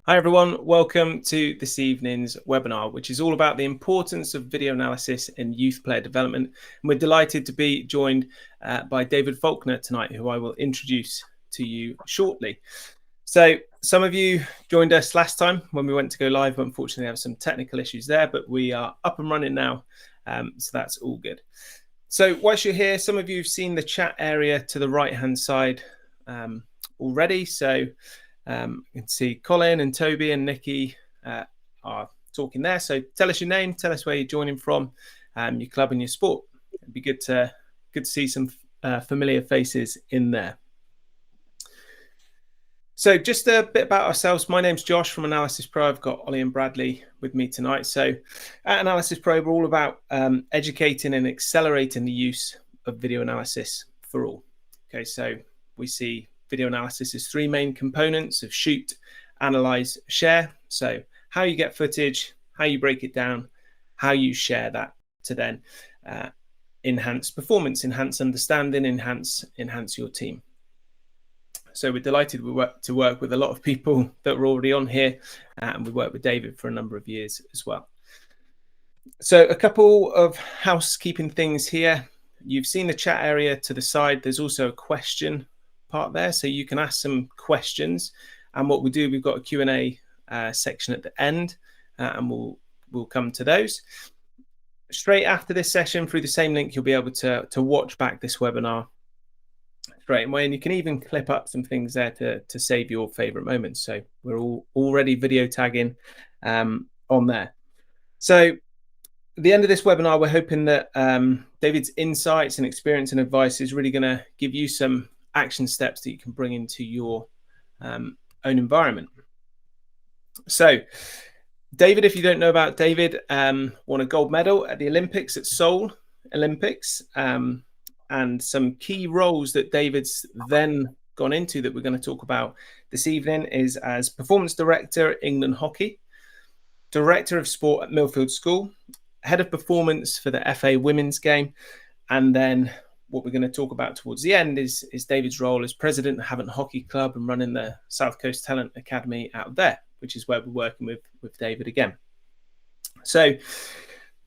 Hi everyone, welcome to this evening's webinar, which is all about the importance of video analysis in youth player development. And we're delighted to be joined by David Faulkner tonight, who I will introduce to you shortly. So some of you joined us last time when we went to go live, but unfortunately there were some technical issues there, but we are up and running now, so that's all good. So whilst you're here, some of you have seen the chat area to the right-hand side already. So you can see Colin and Toby and Nikki are talking there. So tell us your name, tell us where you're joining from, your club and your sport. It'd be good to see some familiar faces in there. So just a bit about ourselves. My name's Josh from AnalysisPro. I've got Ollie and Bradley with me tonight. So at AnalysisPro, we're all about educating and accelerating the use of video analysis for all. Okay, so we see video analysis as three main components of shoot, analyze, share. So how you get footage, how you break it down, how you share that to then enhance performance, enhance understanding, enhance your team. So we're delighted to work with a lot of people that were already on here, and we worked with David for a number of years as well. So a couple of housekeeping things here. You've seen the chat area to the side. There's also a question part there, so you can ask some questions. And what we do, we've got a Q&A section at the end, and we'll come to those. Straight after this session, through the same link, you'll be able to watch back this webinar straight away, and you can even clip up some things there to save your favorite moments. So we're already video tagging on there. So at the end of this webinar, we're hoping that David's insights and experience and advice is really going to give you some action steps that you can bring into your own environment. So David, if you don't know about David, won a gold medal at the Olympics at Seoul Olympics. And some key roles that David's then gone into that we're going to talk about this evening is as Performance Director at England Hockey, Director of Sport at Millfield School, Head of Performance for the FA Women's Game, and then what we're going to talk about towards the end is David's role as President of Havant Hockey Club and running the South Coast Talent Academy out there, which is where we're working with David again. So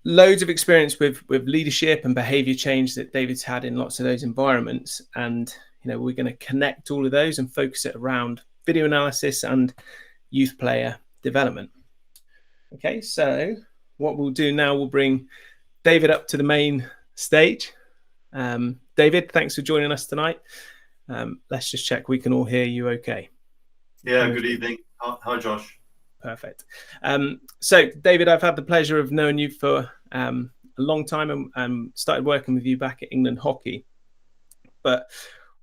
loads of experience with leadership and behavior change that David's had in lots of those environments. And, you know, we're going to connect all of those and focus it around video analysis and youth player development. Okay, so what we'll do now, we'll bring David up to the main stage. David, thanks for joining us tonight. Let's just check we can all hear you okay. Yeah, good evening. Hi, Josh. Perfect. So, David, I've had the pleasure of knowing you for a long time and started working with you back at England Hockey. But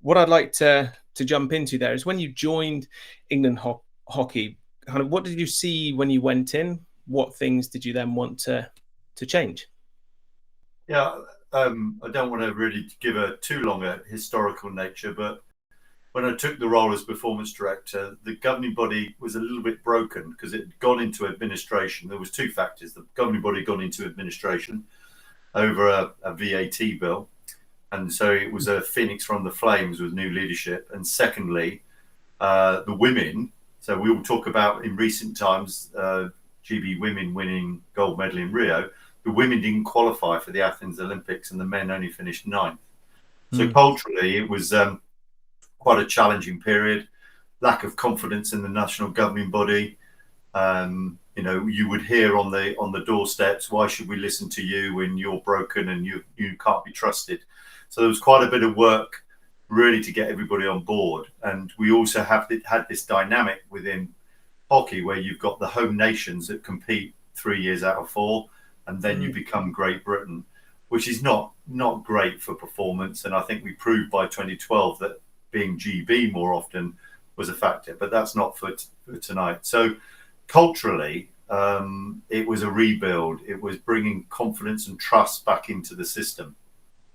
what I'd like to jump into there is when you joined England Hockey, kind of what did you see when you went in? What things did you then want to change? Yeah, I don't want to really give too long a historical nature, but when I took the role as performance director, the governing body was a little bit broken because it had gone into administration. There was two factors. The governing body had gone into administration over a VAT bill. And so it was a phoenix from the flames with new leadership. And secondly, the women. So we all talk about in recent times, GB women winning gold medal in Rio. The women didn't qualify for the Athens Olympics and the men only finished 9th. So culturally, it was quite a challenging period, lack of confidence in the national governing body. You know, you would hear on the doorsteps, why should we listen to you when you're broken and you can't be trusted? So there was quite a bit of work really to get everybody on board. And we also had this dynamic within hockey where you've got the home nations that compete 3 years out of 4, and then you become Great Britain, which is not great for performance. And I think we proved by 2012 that being GB more often was a factor, but that's not for tonight. So culturally, it was a rebuild. It was bringing confidence and trust back into the system.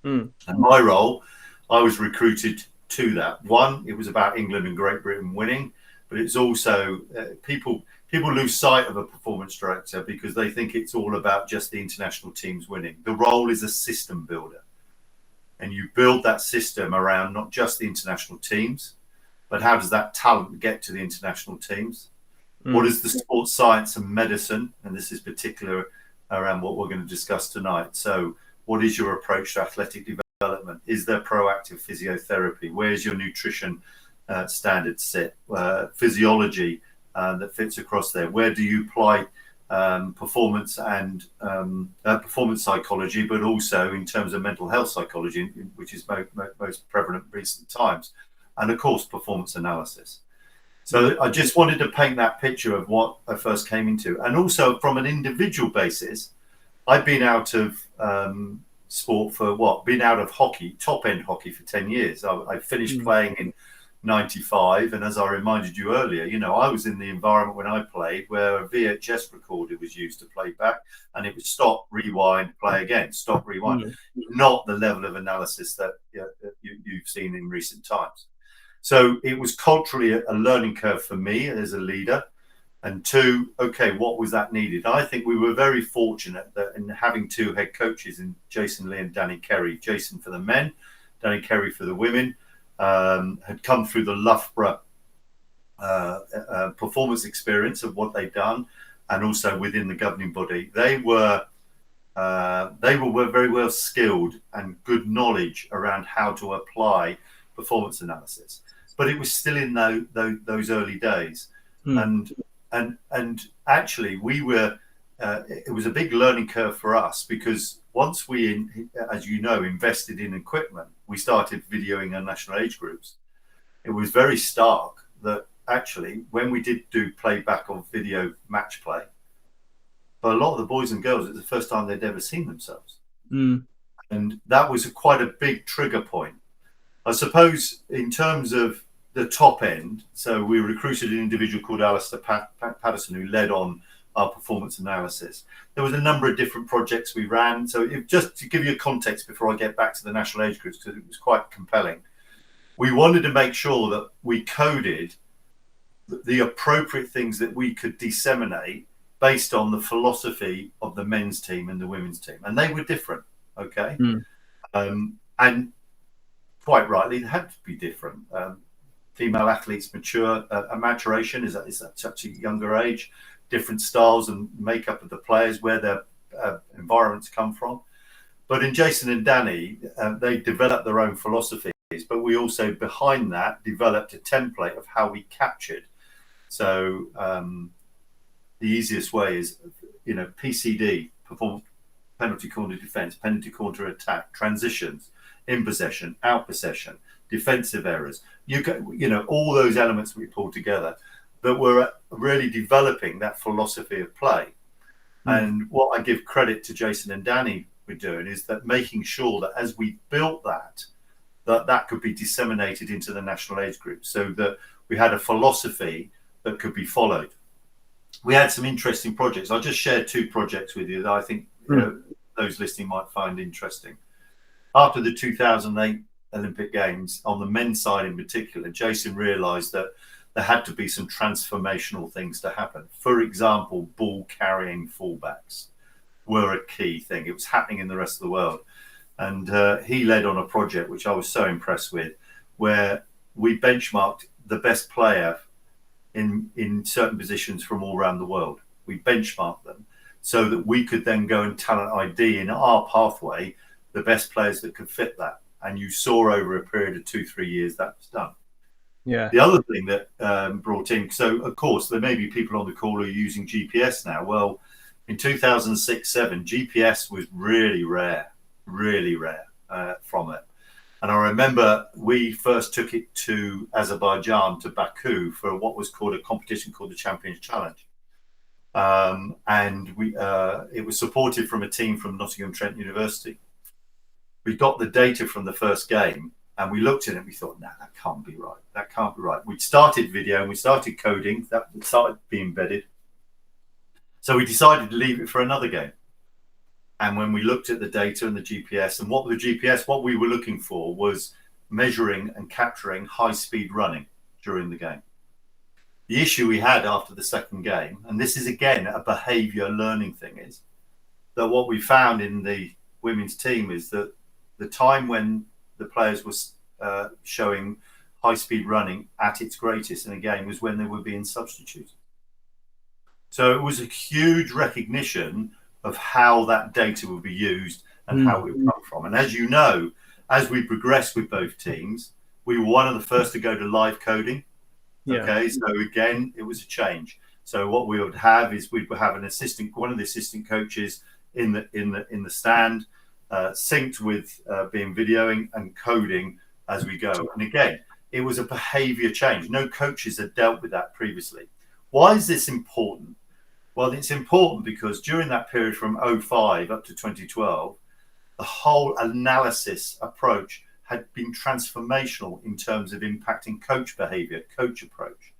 And my role, I was recruited to that. One, it was about England and Great Britain winning, but it's also people lose sight of a performance director because they think it's all about just the international teams winning. The role is a system builder. And you build that system around not just the international teams, but how does that talent get to the international teams? What is the sports science and medicine? And this is particular around what we're going to discuss tonight. So what is your approach to athletic development? Is there proactive physiotherapy? Where's your nutrition standards sit? Physiology that fits across there. Where do you apply performance and performance psychology, but also in terms of mental health psychology, which is most prevalent in recent times, and of course performance analysis. So I just wanted to paint that picture of what I first came into, and also from an individual basis, I've been out of sport for been out of hockey, top end hockey, for 10 years. I finished playing in 95, and as I reminded you earlier, I was in the environment when I played where a VHS recorder was used to play back, and it would stop, rewind, play again, stop, rewind. Not the level of analysis that you've seen in recent times. So it was culturally a learning curve for me as a leader. And two, okay, what was that needed? I think we were very fortunate that in having two head coaches in Jason Lee and Danny Kerry. Jason for the men, Danny Kerry for the women, had come through the Loughborough performance experience of what they'd done, and also within the governing body. They were very well skilled and good knowledge around how to apply performance analysis. But it was still in those early days, and actually we were. It was a big learning curve for us, because once we, as you know, invested in equipment, we started videoing our national age groups. It was very stark that actually when we did do playback of video match play, for a lot of the boys and girls, it was the first time they'd ever seen themselves, and that was quite a big trigger point. I suppose in terms of the top end, so we recruited an individual called Alistair Patterson, who led on our performance analysis. There was a number of different projects we ran. So just to give you a context before I get back to the national age groups, because it was quite compelling, we wanted to make sure that we coded the appropriate things that we could disseminate based on the philosophy of the men's team and the women's team. And they were different, okay? And quite rightly, they had to be different. Female athletes mature, maturation is at such a younger age, different styles and makeup of the players, where their environments come from. But in Jason and Danny, they developed their own philosophies, but we also behind that developed a template of how we captured. So the easiest way is, PCD, performance, penalty corner defense, penalty corner attack, transitions, in possession, out possession, defensive errors. All those elements we pulled together, but we're really developing that philosophy of play. And what I give credit to Jason and Danny were doing is that making sure that as we built that could be disseminated into the national age group, so that we had a philosophy that could be followed. We had some interesting projects. I'll just share two projects with you that I think those listening might find interesting. After the 2008 Olympic Games, on the men's side in particular, Jason realised that there had to be some transformational things to happen. For example, ball carrying fullbacks were a key thing. It was happening in the rest of the world. And he led on a project which I was so impressed with, where we benchmarked the best player in certain positions from all around the world. We benchmarked them so that we could then go and talent ID in our pathway the best players that could fit that. And you saw over a period of 2-3 years that was done. Yeah. The other thing that brought in, so of course there may be people on the call who are using GPS now. Well, in 2006-07, GPS was really rare from it. And I remember we first took it to Azerbaijan, to Baku, for what was called a competition called the Champions Challenge. And it was supported from a team from Nottingham Trent University. We got the data from the first game and we looked at it and we thought, no, that can't be right. That can't be right. We'd started video and we started coding. That started being embedded. So we decided to leave it for another game. And when we looked at the data and the GPS, and what we were looking for was measuring and capturing high-speed running during the game. The issue we had after the second game, and this is again a behavior learning thing, is that what we found in the women's team is that the time when the players were showing high-speed running at its greatest in a game was when they were being substituted. So it was a huge recognition of how that data would be used and how it would come from. And as you know, as we progressed with both teams, we were one of the first to go to live coding. Okay, so again, it was a change. So what we would have is we'd have one of the assistant coaches in the stand, synced with being videoing and coding as we go. And again, it was a behavior change. No coaches had dealt with that previously. Why is this important? Well, it's important because during that period from 2005 up to 2012, the whole analysis approach had been transformational in terms of impacting coach behavior, coach approach.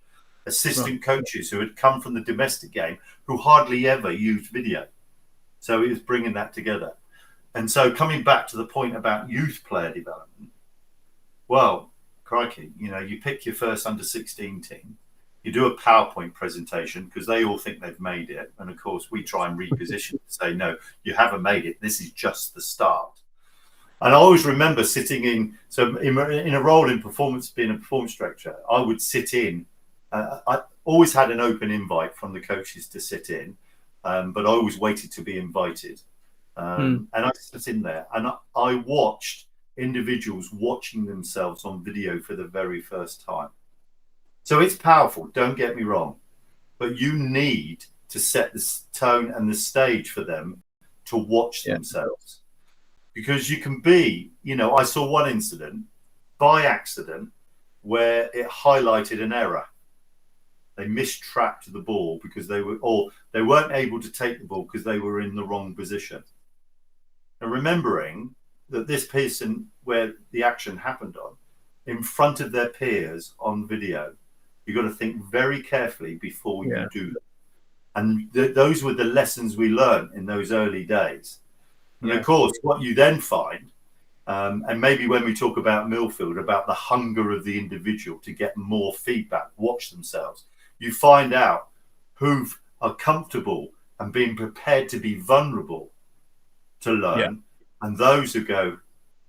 Assistant coaches who had come from the domestic game who hardly ever used video. So it was bringing that together. And so coming back to the point about youth player development, well, crikey, you pick your first under 16 team, you do a PowerPoint presentation because they all think they've made it. And of course, we try and reposition and say, no, you haven't made it. This is just the start. And I always remember sitting in a role in performance, being a performance director, I would sit in. I always had an open invite from the coaches to sit in, but I always waited to be invited. And I sat in there and I watched individuals watching themselves on video for the very first time. So it's powerful, don't get me wrong, but you need to set the tone and the stage for them to watch themselves. Because you can be, I saw one incident by accident where it highlighted an error. They mistracked the ball because they weren't able to take the ball because they were in the wrong position. And remembering that this person where the action happened on, in front of their peers on video, you've got to think very carefully before you do that. And those were the lessons we learned in those early days. And of course, what you then find, and maybe when we talk about Millfield, about the hunger of the individual to get more feedback, watch themselves, you find out who are comfortable and being prepared to be vulnerable to learn, and those who go,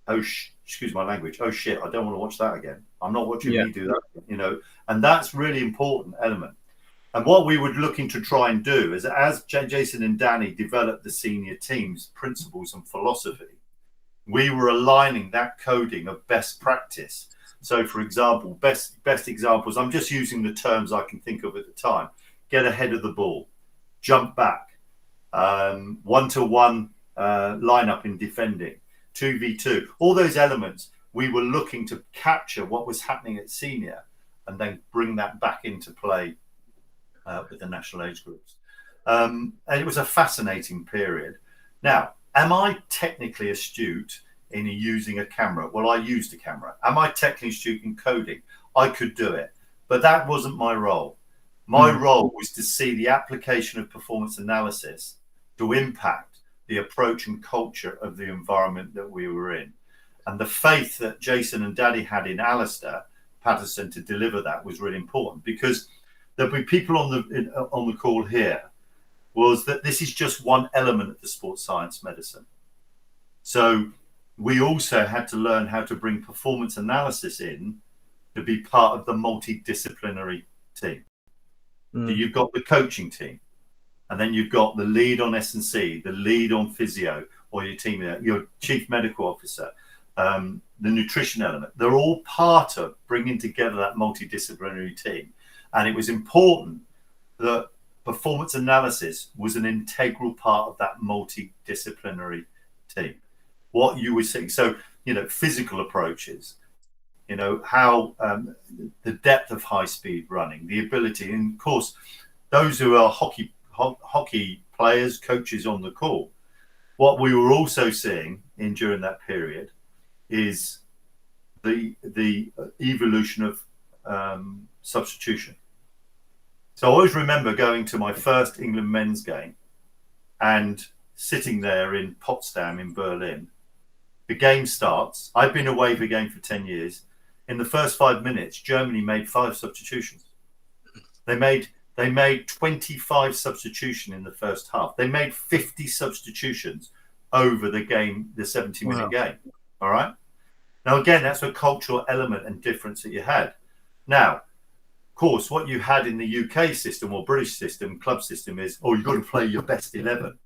excuse my language, oh shit, I don't want to watch that again. I'm not watching me do that, and that's really important element. And what we were looking to try and do is, as Jason and Danny developed the senior team's principles and philosophy, we were aligning that coding of best practice. So, for example, best examples, I'm just using the terms I can think of at the time: get ahead of the ball, jump back, 1-to-1 lineup in defending, 2v2, all those elements. We were looking to capture what was happening at senior and then bring that back into play with the national age groups. And it was a fascinating period. Now, am I technically astute in using a camera? Well, I used a camera. Am I technically astute in coding? I could do it, but that wasn't my role. My role was to see the application of performance analysis to impact the approach and culture of the environment that we were in. And the faith that Jason and Daddy had in Alistair Patterson to deliver that was really important, because there'll be people on the call here, was that this is just one element of the sports science medicine. So we also had to learn how to bring performance analysis in to be part of the multidisciplinary team. So you've got the coaching team, and then you've got the lead on S&C, the lead on physio, or your team, your chief medical officer, the nutrition element. They're all part of bringing together that multidisciplinary team. And it was important that performance analysis was an integral part of that multidisciplinary team. What you were seeing, so, physical approaches, how the depth of high speed running, the ability, and of course, those who are hockey players, coaches on the call, what we were also seeing during that period is the evolution of substitution. So I always remember going to my first England men's game and sitting there in Potsdam in Berlin. The game starts. I've been away the game for 10 years. In the first 5 minutes, Germany made 5 substitutions. They made 25 substitutions in the first half. They made 50 substitutions over the game, the 70-minute game. All right. Now, again, that's a cultural element and difference that you had. Now, course, what you had in the UK system or British system, club system, is, oh, you've got to play your best 11.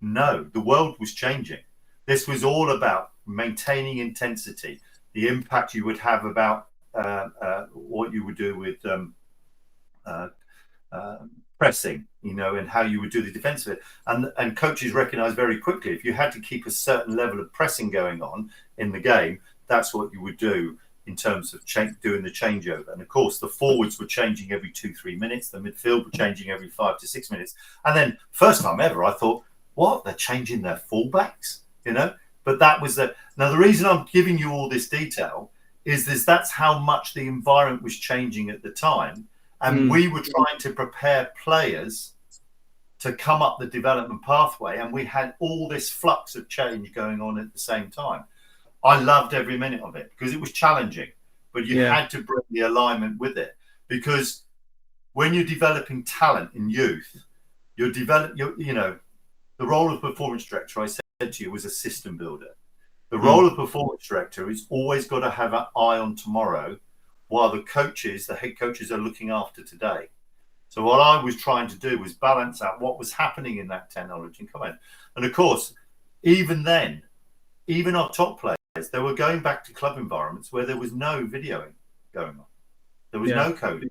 No, the world was changing. This was all about maintaining intensity, the impact you would have about what you would do with pressing, you know, and how you would do the defensive. And coaches recognise very quickly, if you had to keep a certain level of pressing going on in the game, that's what you would do in terms of doing the changeover. And of course, the forwards were changing every 2-3 minutes. The midfield were changing every 5 to 6 minutes. And then, first time ever, I thought, what? They're changing their fullbacks, you know? But that was the. Now, the reason I'm giving you all this detail is that's how much the environment was changing at the time. And we were trying to prepare players to come up the development pathway. And we had all this flux of change going on at the same time. I loved every minute of it because it was challenging, but you had to bring the alignment with it, because when you're developing talent in youth, you know, the role of performance director, I said to you, was a system builder. The role of performance director is always got to have an eye on tomorrow, while the head coaches are looking after today. So what I was trying to do was balance out what was happening in that technology and comment. And of course, even then, even our top players, they were going back to club environments where there was no videoing going on. There was no coding.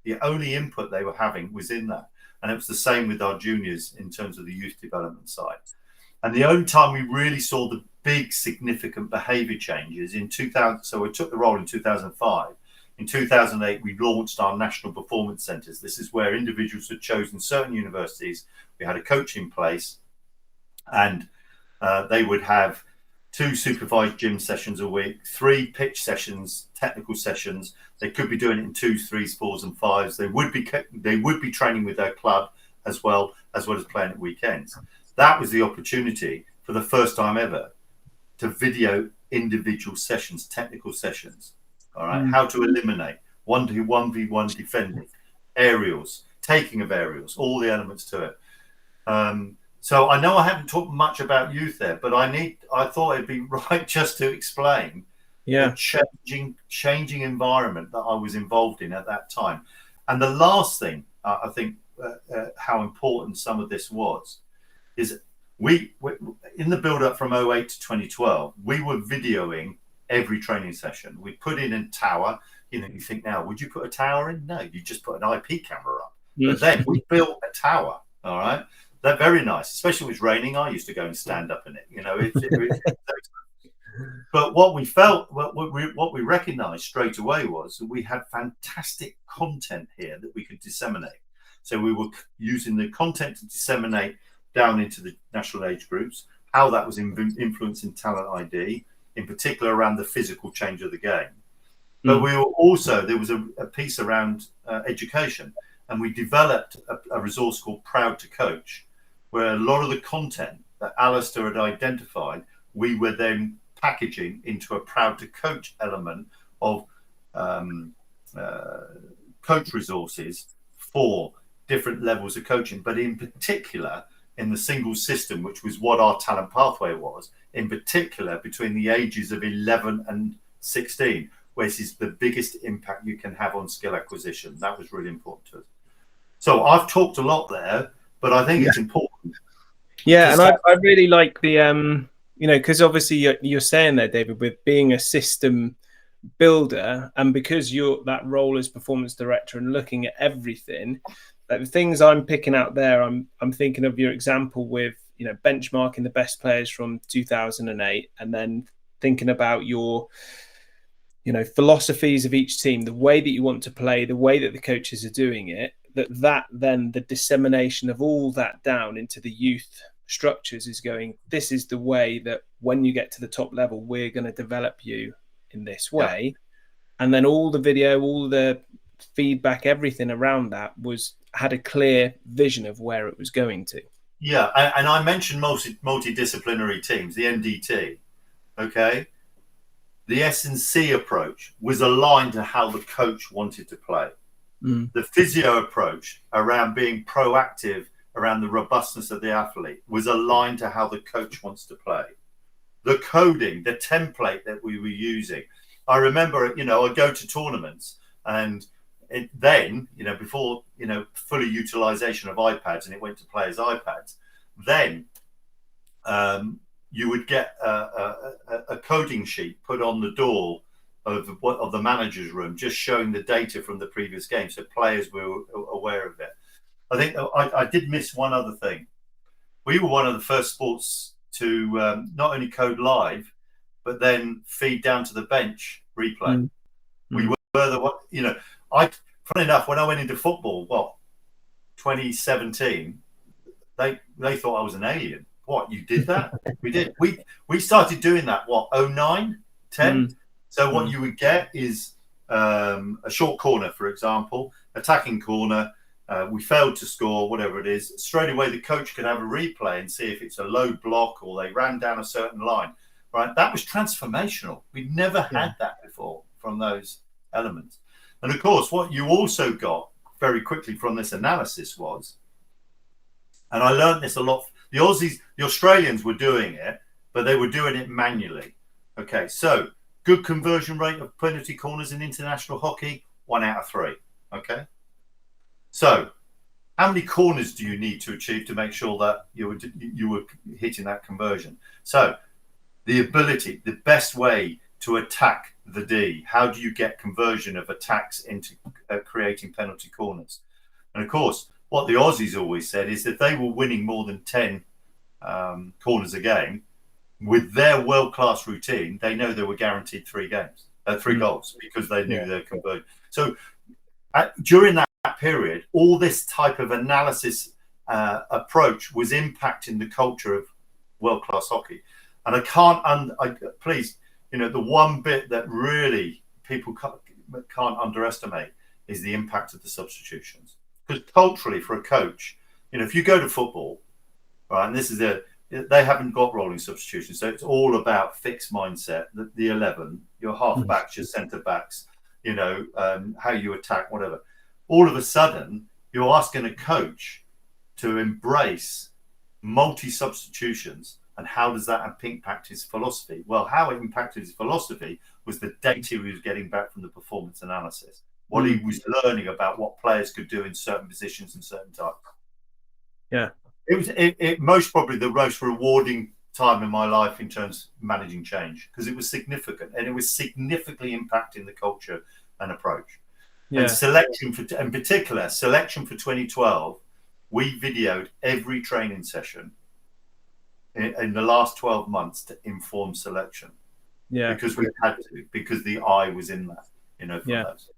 The only input they were having was in that. And it was the same with our juniors in terms of the youth development side. And the only time we really saw the big significant behavior changes in 2000, so we took the role in 2005. In 2008, we launched our national performance centres. This is where individuals had chosen certain universities. We had a coach in place, and they would have 2 supervised gym sessions a week, 3 pitch sessions, technical sessions. They could be doing it in 2s, 3s, 4s, and 5s. They would be training with their club as well as playing at weekends. That was the opportunity for the first time ever to video individual sessions, technical sessions. All right, how to eliminate 1v1 defending, aerials, taking of aerials, all the elements to it. So I know I haven't talked much about youth there, but I thought it'd be right just to explain the changing environment that I was involved in at that time. And the last thing I think how important some of this was is we in the build up from 2008 to 2012, we were videoing every training session. We put in a tower. You know, you think now, would you put a tower in? No, you just put an IP camera up. But then we built a tower. All right. They're very nice, especially when it's raining. I used to go and stand up in it. You know, but what we recognized straight away was that we had fantastic content here that we could disseminate. So we were using the content to disseminate down into the national age groups, how that was influencing talent ID, in particular around the physical change of the game. But we were also, there was a piece around education, and we developed a resource called Proud to Coach, where a lot of the content that Alistair had identified, we were then packaging into a Proud to Coach element of coach resources for different levels of coaching, but in particular in the single system, which was what our talent pathway was, in particular between the ages of 11 and 16, which is the biggest impact you can have on skill acquisition. That was really important to us. So I've talked a lot there, but I think it's important. Yeah, and I really like the, you know, because obviously you're saying there, David, with being a system builder, and because you're that role as performance director and looking at everything, like the things I'm picking out there, I'm thinking of your example with, you know, benchmarking the best players from 2008, and then thinking about your, you know, philosophies of each team, the way that you want to play, the way that the coaches are doing it, that then the dissemination of all that down into the youth structures is going, this is the way that when you get to the top level, we're going to develop you in this way. And then all the video, all the feedback, everything around that had a clear vision of where it was going to. Yeah, and I mentioned multidisciplinary teams, the MDT. Okay, the S&C approach was aligned to how the coach wanted to play. The physio approach around being proactive around the robustness of the athlete was aligned to how the coach wants to play. The coding, the template that we were using. I remember, you know, I'd go to tournaments, and then, before, fully utilization of iPads and it went to players' iPads, then you would get a coding sheet put on the door of the manager's room, just showing the data from the previous game, so players were aware of it. I think I did miss one other thing. We were one of the first sports to not only code live, but then feed down to the bench replay. We were the one, funny enough, when I went into football, 2017, they thought I was an alien. What, you did that? We did. We started doing that, 09, 10? So what you would get is a short corner, for example, attacking corner. We failed to score, whatever it is. Straight away, the coach could have a replay and see if it's a low block or they ran down a certain line. Right? That was transformational. We'd never had that before from those elements. And of course, what you also got very quickly from this analysis was, and I learned this a lot, the Australians were doing it, but they were doing it manually. Okay, so good conversion rate of penalty corners in international hockey, 1 out of 3. Okay, so how many corners do you need to achieve to make sure that you were hitting that conversion? So the ability, the best way to attack the D, how do you get conversion of attacks into creating penalty corners? And of course, what the Aussies always said is that they were winning more than 10 corners a game with their world-class routine. They know they were guaranteed 3 goals because they knew their conversion. So during that period, all this type of analysis approach was impacting the culture of world-class hockey. And I can't, please, the one bit that really people can't underestimate is the impact of the substitutions. Because culturally, for a coach, if you go to football, right, and this is they haven't got rolling substitutions, so it's all about fixed mindset. The 11, your half backs, your centre backs, how you attack, whatever. All of a sudden, you're asking a coach to embrace multi-substitutions. And how does that impact his philosophy? Well, how it impacted his philosophy was the data he was getting back from the performance analysis, what he was learning about what players could do in certain positions and certain types. Yeah, it was most probably the most rewarding time in my life in terms of managing change, because it was significant and it was significantly impacting the culture and approach. And selection in particular, selection for 2012, we videoed every training session in the last 12 months to inform selection. Because we had to, because the eye was in that, for those.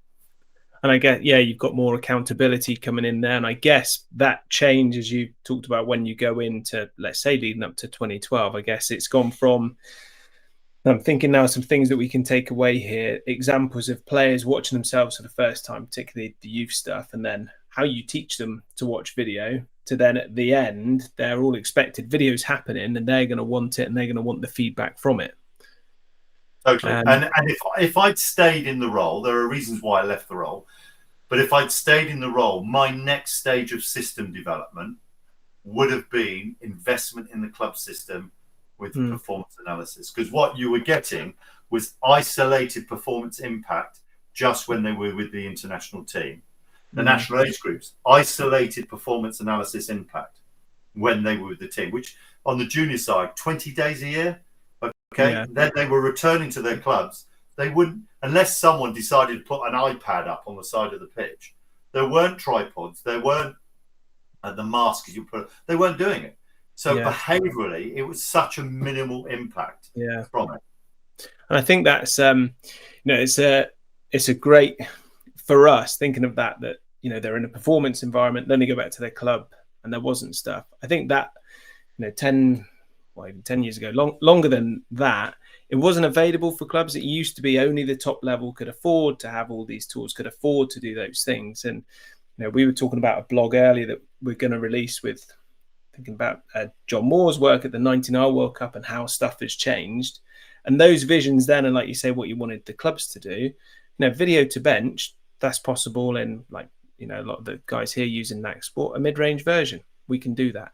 And I guess, you've got more accountability coming in there. And I guess that change, as you talked about, when you go into, let's say, leading up to 2012, I guess it's gone from, I'm thinking now some things that we can take away here, examples of players watching themselves for the first time, particularly the youth stuff, and then how you teach them to watch video, to then at the end, they're all expected videos happening and they're going to want it and they're going to want the feedback from it. Totally. And if I'd stayed in the role, there are reasons why I left the role, but if I'd stayed in the role, my next stage of system development would have been investment in the club system with performance analysis. Because what you were getting was isolated performance impact just when they were with the international team. The national age groups, isolated performance analysis impact when they were with the team, which on the junior side, 20 days a year. Okay. Then they were returning to their clubs. They wouldn't, unless someone decided to put an iPad up on the side of the pitch. There weren't tripods. There weren't the masks you put. They weren't doing it. So behaviorally, it was such a minimal impact from it. And I think that's it's a great, for us, thinking of that they're in a performance environment, then they go back to their club and there wasn't stuff. I think that 10 years ago, longer than that, it wasn't available for clubs. It used to be only the top level could afford to have all these tools, could afford to do those things. And we were talking about a blog earlier that we're going to release with thinking about John Moore's work at the 99 World Cup and how stuff has changed. And those visions then, and like you say, what you wanted the clubs to do, video to bench, that's possible. And a lot of the guys here using Nacsport, a mid-range version, we can do that.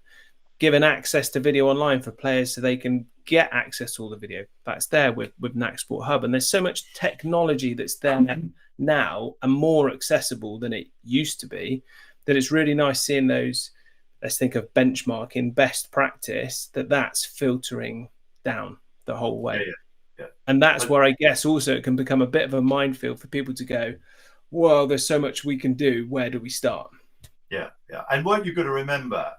Given access to video online for players so they can get access to all the video that's there with Nacsport Hub. And there's so much technology that's there now and more accessible than it used to be, that it's really nice seeing those, let's think of benchmarking, best practice, that's filtering down the whole way. Yeah. And that's where I guess also it can become a bit of a minefield for people to go, well, there's so much we can do. Where do we start? Yeah. And what you've got to remember,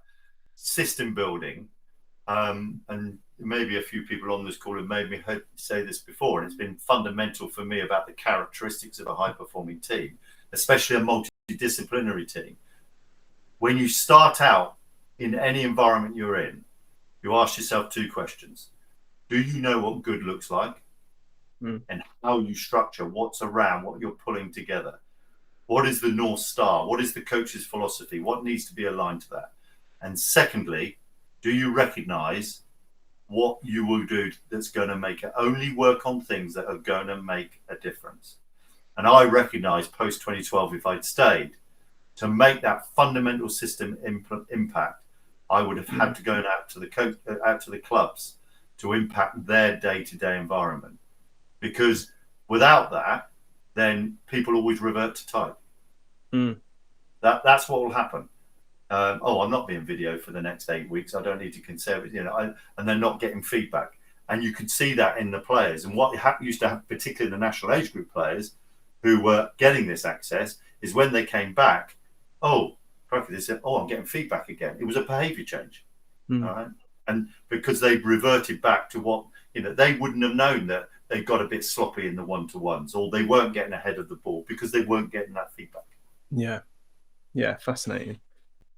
system building, and maybe a few people on this call have made me say this before, and it's been fundamental for me about the characteristics of a high-performing team, especially a multidisciplinary team. When you start out in any environment you're in, you ask yourself two questions. Do you know what good looks like? And how you structure what's around, what you're pulling together? What is the North Star? What is the coach's philosophy? What needs to be aligned to that? And secondly, do you recognize what you will do that's going to make it only work on things that are going to make a difference? And I recognize post 2012, if I'd stayed, to make that fundamental system impact, I would have had to go out to the clubs to impact their day-to-day environment. Because without that, then people always revert to type. That's what will happen. I'm not being video for the next 8 weeks. I don't need to conserve it, and they're not getting feedback. And you can see that in the players. And what used to happen, particularly the national age group players who were getting this access, is when they came back, they said, I'm getting feedback again. It was a behavior change. All right. And because they reverted back to what, they wouldn't have known that they got a bit sloppy in the one-to-ones, or they weren't getting ahead of the ball because they weren't getting that feedback. Yeah, fascinating.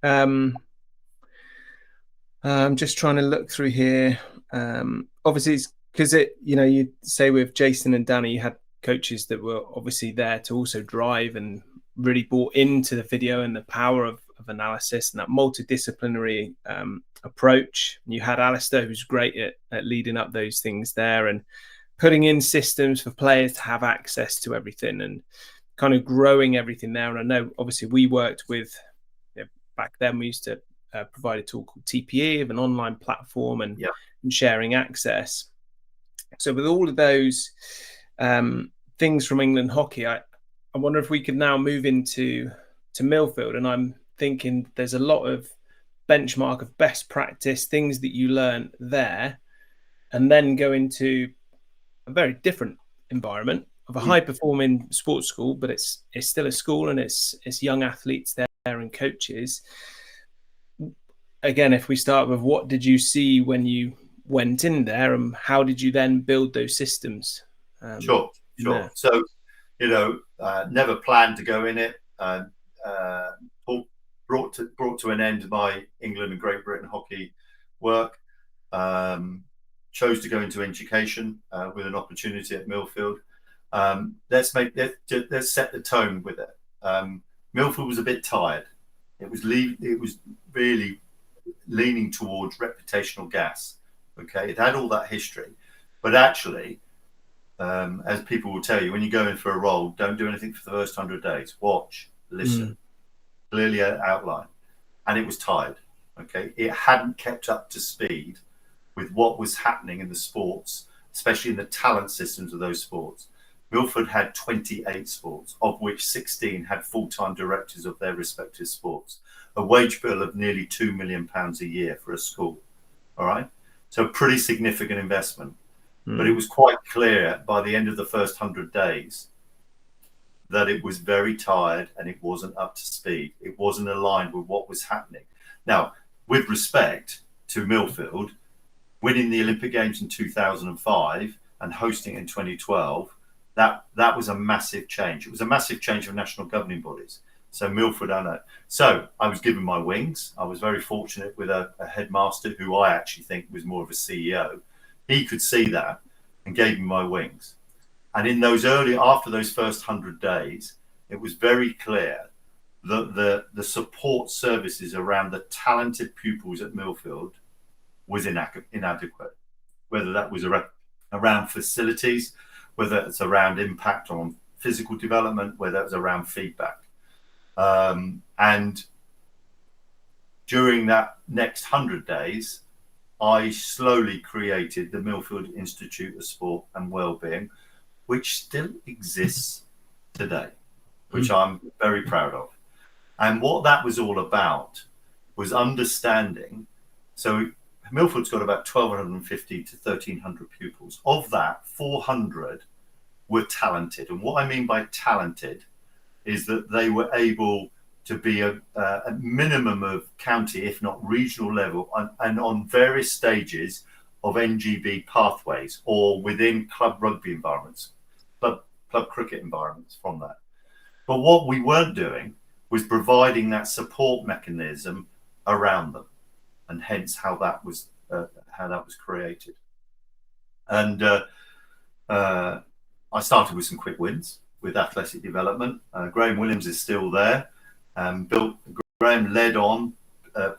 I'm just trying to look through here. Obviously, it's because you say with Jason and Danny, you had coaches that were obviously there to also drive and really bought into the video and the power of analysis and that multidisciplinary approach. You had Alistair, who's great at leading up those things there and putting in systems for players to have access to everything and kind of growing everything there. And I know obviously we worked with, back then we used to provide a tool called TPE, of an online platform and sharing access. So with all of those things from England hockey, I wonder if we could now move into Millfield. And I'm thinking there's a lot of benchmark of best practice, things that you learn there, and then go into a very different environment of a high-performing sports school, but it's still a school and it's young athletes there and coaches. Again, if we start with what did you see when you went in there, and how did you then build those systems? Sure. So, never planned to go in it. Brought to an end my England and Great Britain hockey work. Chose to go into education with an opportunity at Millfield. Let's set the tone with it. Millfield was a bit tired. It was really leaning towards reputational gas. Okay, it had all that history, but actually, as people will tell you, when you go in for a role, don't do anything for the first 100 days. Watch, listen, clearly outline, and it was tired. Okay, it hadn't kept up to speed with what was happening in the sports, especially in the talent systems of those sports. Milford had 28 sports, of which 16 had full-time directors of their respective sports, a wage bill of nearly £2 million a year for a school. All right, so pretty significant investment. But it was quite clear by the end of the first 100 days that it was very tired and it wasn't up to speed. It wasn't aligned with what was happening. Now, with respect to Millfield, winning the Olympic Games in 2005 and hosting in 2012, that was a massive change. It was a massive change for national governing bodies. So Millfield, I know. So I was given my wings. I was very fortunate with a headmaster who I actually think was more of a CEO. He could see that and gave me my wings. And in those after those first 100 days, it was very clear that the support services around the talented pupils at Millfield was inadequate, whether that was around facilities, whether it's around impact on physical development, whether it was around feedback. And during that next 100 days, I slowly created the Millfield Institute of Sport and Wellbeing, which still exists today, which I'm very proud of. And what that was all about was understanding. So Millfield's got about 1,250 to 1,300 pupils. Of that, 400 were talented. And what I mean by talented is that they were able to be a minimum of county, if not regional level, and on various stages of NGB pathways or within club rugby environments, club cricket environments from that. But what we weren't doing was providing that support mechanism around them, and hence how that was created. And I started with some quick wins with athletic development. Graham Williams is still there. Graham led on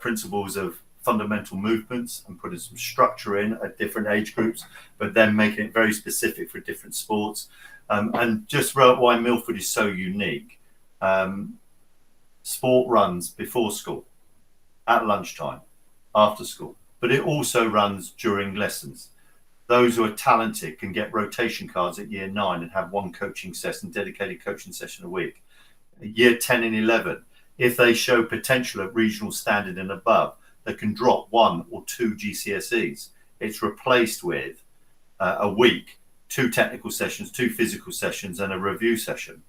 principles of fundamental movements and putting some structure in at different age groups, but then making it very specific for different sports. And just why Millfield is so unique. Sport runs before school, at lunchtime, after school, but it also runs during lessons. Those who are talented can get rotation cards at year 9 and have one coaching session, dedicated coaching session a week. Year 10 and 11, if they show potential at regional standard and above, they can drop 1 or 2 GCSEs. It's replaced with a week, 2 technical sessions, 2 physical sessions, and a review session.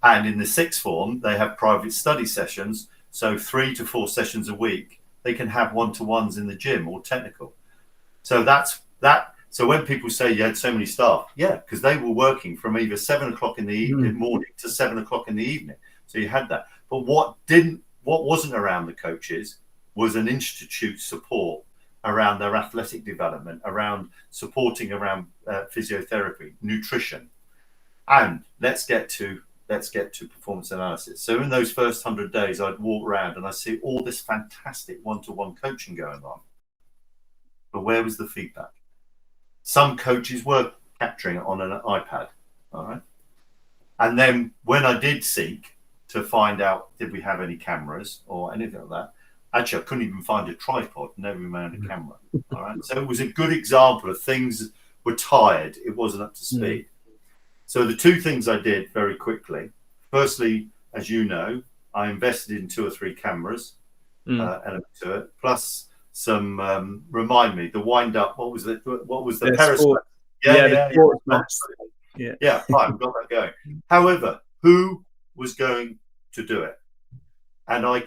And in the sixth form, they have private study sessions. So 3 to 4 sessions a week, they can have one-to-ones in the gym or technical. So that's that. So when people say you had so many staff, yeah, because they were working from either 7 o'clock in the morning to 7 o'clock in the evening. So you had that. But what wasn't around the coaches was an institute support around their athletic development, around supporting around physiotherapy, nutrition. And let's get to performance analysis. So in those first 100 days, I'd walk around and I see all this fantastic one-to-one coaching going on. But where was the feedback? Some coaches were capturing it on an iPad, all right? And then when I did seek to find out, did we have any cameras or anything like that, actually, I couldn't even find a tripod, never mind a camera, all right? So it was a good example of things were tired. It wasn't up to speed. So the 2 things I did very quickly, firstly, as you know, I invested in 2 or 3 cameras, element to it, plus some, remind me, the wind up, what was the periscope? Yeah, fine, we've got that going. However, who was going to do it? And I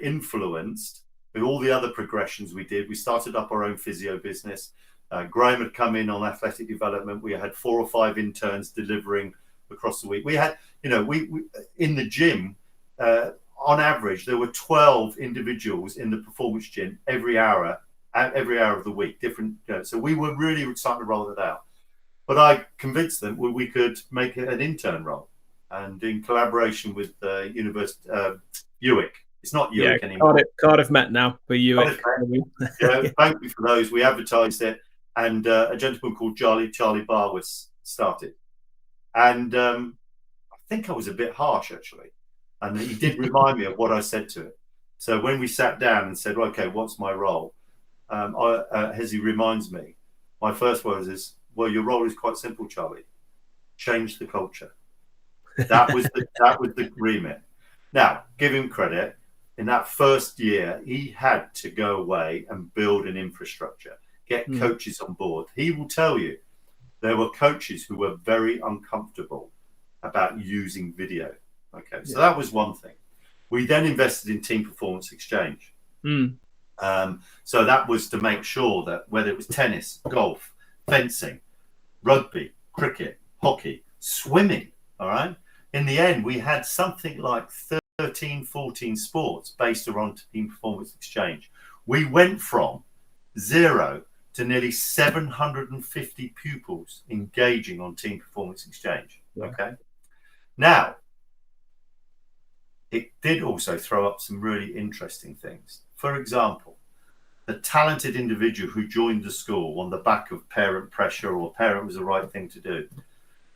influenced with all the other progressions we did. We started up our own physio business. Graham had come in on athletic development. We had 4 or 5 interns delivering across the week. We had, we in the gym, on average, there were 12 individuals in the performance gym every hour of the week, different. So we were really starting to roll it out. But I convinced them we could make it an intern role, and in collaboration with University UWIC. It's not UWIC anymore. Cardiff Met now, but UWIC. Thank you for those. We advertised it. And a gentleman called Charlie Barr was started. And I think I was a bit harsh, actually. And he did remind me of what I said to him. So when we sat down and said, okay, what's my role? As he reminds me, my first word is, well, your role is quite simple, Charlie. Change the culture. That was the remit. Now, give him credit. In that first year, he had to go away and build an infrastructure. Get coaches on board. He will tell you there were coaches who were very uncomfortable about using video. Okay, so that was one thing. We then invested in Team Performance Exchange. So that was to make sure that whether it was tennis, golf, fencing, rugby, cricket, hockey, swimming, all right? In the end, we had something like 13, 14 sports based around Team Performance Exchange. We went from 0 to nearly 750 pupils engaging on Team Performance Exchange. Okay. Now, it did also throw up some really interesting things. For example, the talented individual who joined the school on the back of parent pressure or parent was the right thing to do,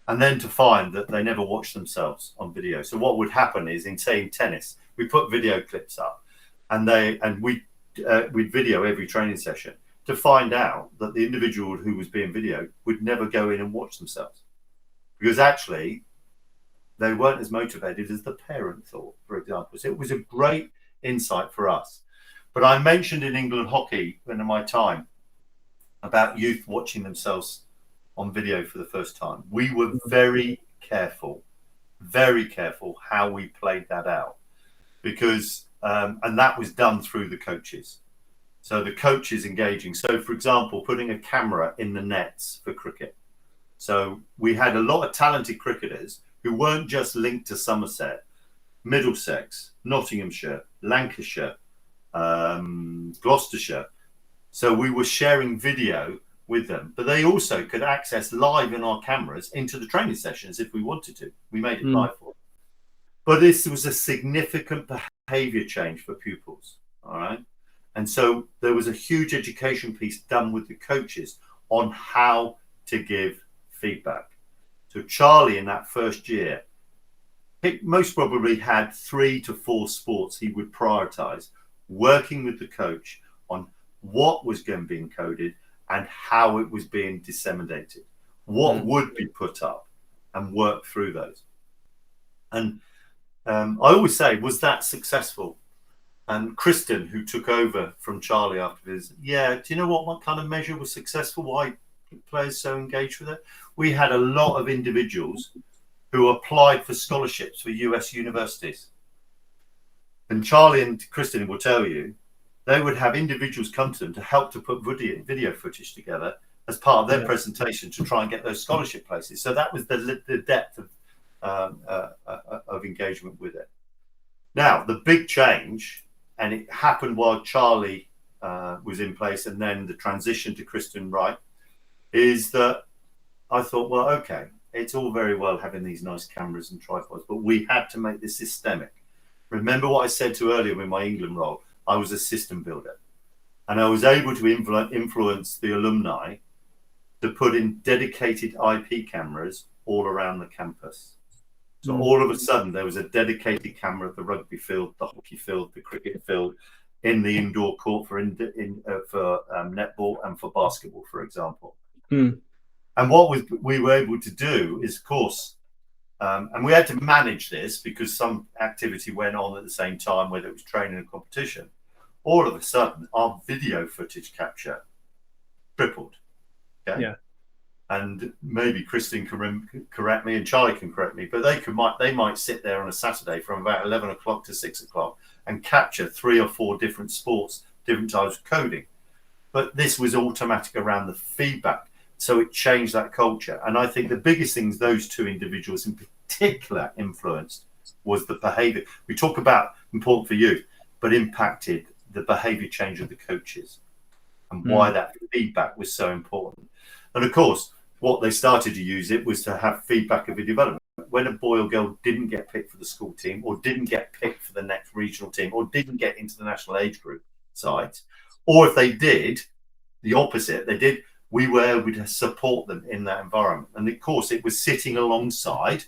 and then to find that they never watched themselves on video. So what would happen is, in tennis, we put video clips up, and we'd video every training session, to find out that the individual who was being videoed would never go in and watch themselves. Because actually, they weren't as motivated as the parent thought, for example. So it was a great insight for us. But I mentioned in England hockey in my time about youth watching themselves on video for the first time. We were very careful how we played that out, because and that was done through the coaches. So the coaches engaging. So, for example, putting a camera in the nets for cricket. So we had a lot of talented cricketers who weren't just linked to Somerset, Middlesex, Nottinghamshire, Lancashire, Gloucestershire. So we were sharing video with them, but they also could access live in our cameras into the training sessions if we wanted to. We made it live for them. But this was a significant behavior change for pupils. All right. And so there was a huge education piece done with the coaches on how to give feedback. So Charlie, in that first year, he most probably had 3 to 4 sports he would prioritize, working with the coach on what was going to be encoded and how it was being disseminated, what would be put up, and work through those. And I always say, was that successful? And Kristen, who took over from Charlie after his, do you know what kind of measure was successful? Why players so engaged with it? We had a lot of individuals who applied for scholarships for US universities. And Charlie and Kristen will tell you, they would have individuals come to them to help to put video footage together as part of their presentation to try and get those scholarship places. So that was the depth of engagement with it. Now, the big change, and it happened while Charlie was in place, and then the transition to Kristen Wright, is that I thought, well, okay, it's all very well having these nice cameras and tripods, but we had to make this systemic. Remember what I said to earlier in my England role? I was a system builder, and I was able to influence the alumni to put in dedicated IP cameras all around the campus. So all of a sudden, there was a dedicated camera at the rugby field, the hockey field, the cricket field, in the indoor court for netball and for basketball, for example. And what we were able to do is, of course, and we had to manage this because some activity went on at the same time, whether it was training and competition. All of a sudden, our video footage capture tripled. Okay? Yeah. And maybe Kristen can correct me and Charlie can correct me, but they might sit there on a Saturday from about 11 o'clock to 6 o'clock and capture 3 or 4 different sports, different types of coding. But this was automatic around the feedback. So it changed that culture. And I think the biggest things those 2 individuals in particular influenced was the behavior. We talk about important for youth, but impacted the behavior change of the coaches and why that feedback was so important. And of course, what they started to use it was to have feedback of the development. When a boy or girl didn't get picked for the school team, or didn't get picked for the next regional team, or didn't get into the national age group side, or if they did, the opposite, we were able to support them in that environment. And of course, it was sitting alongside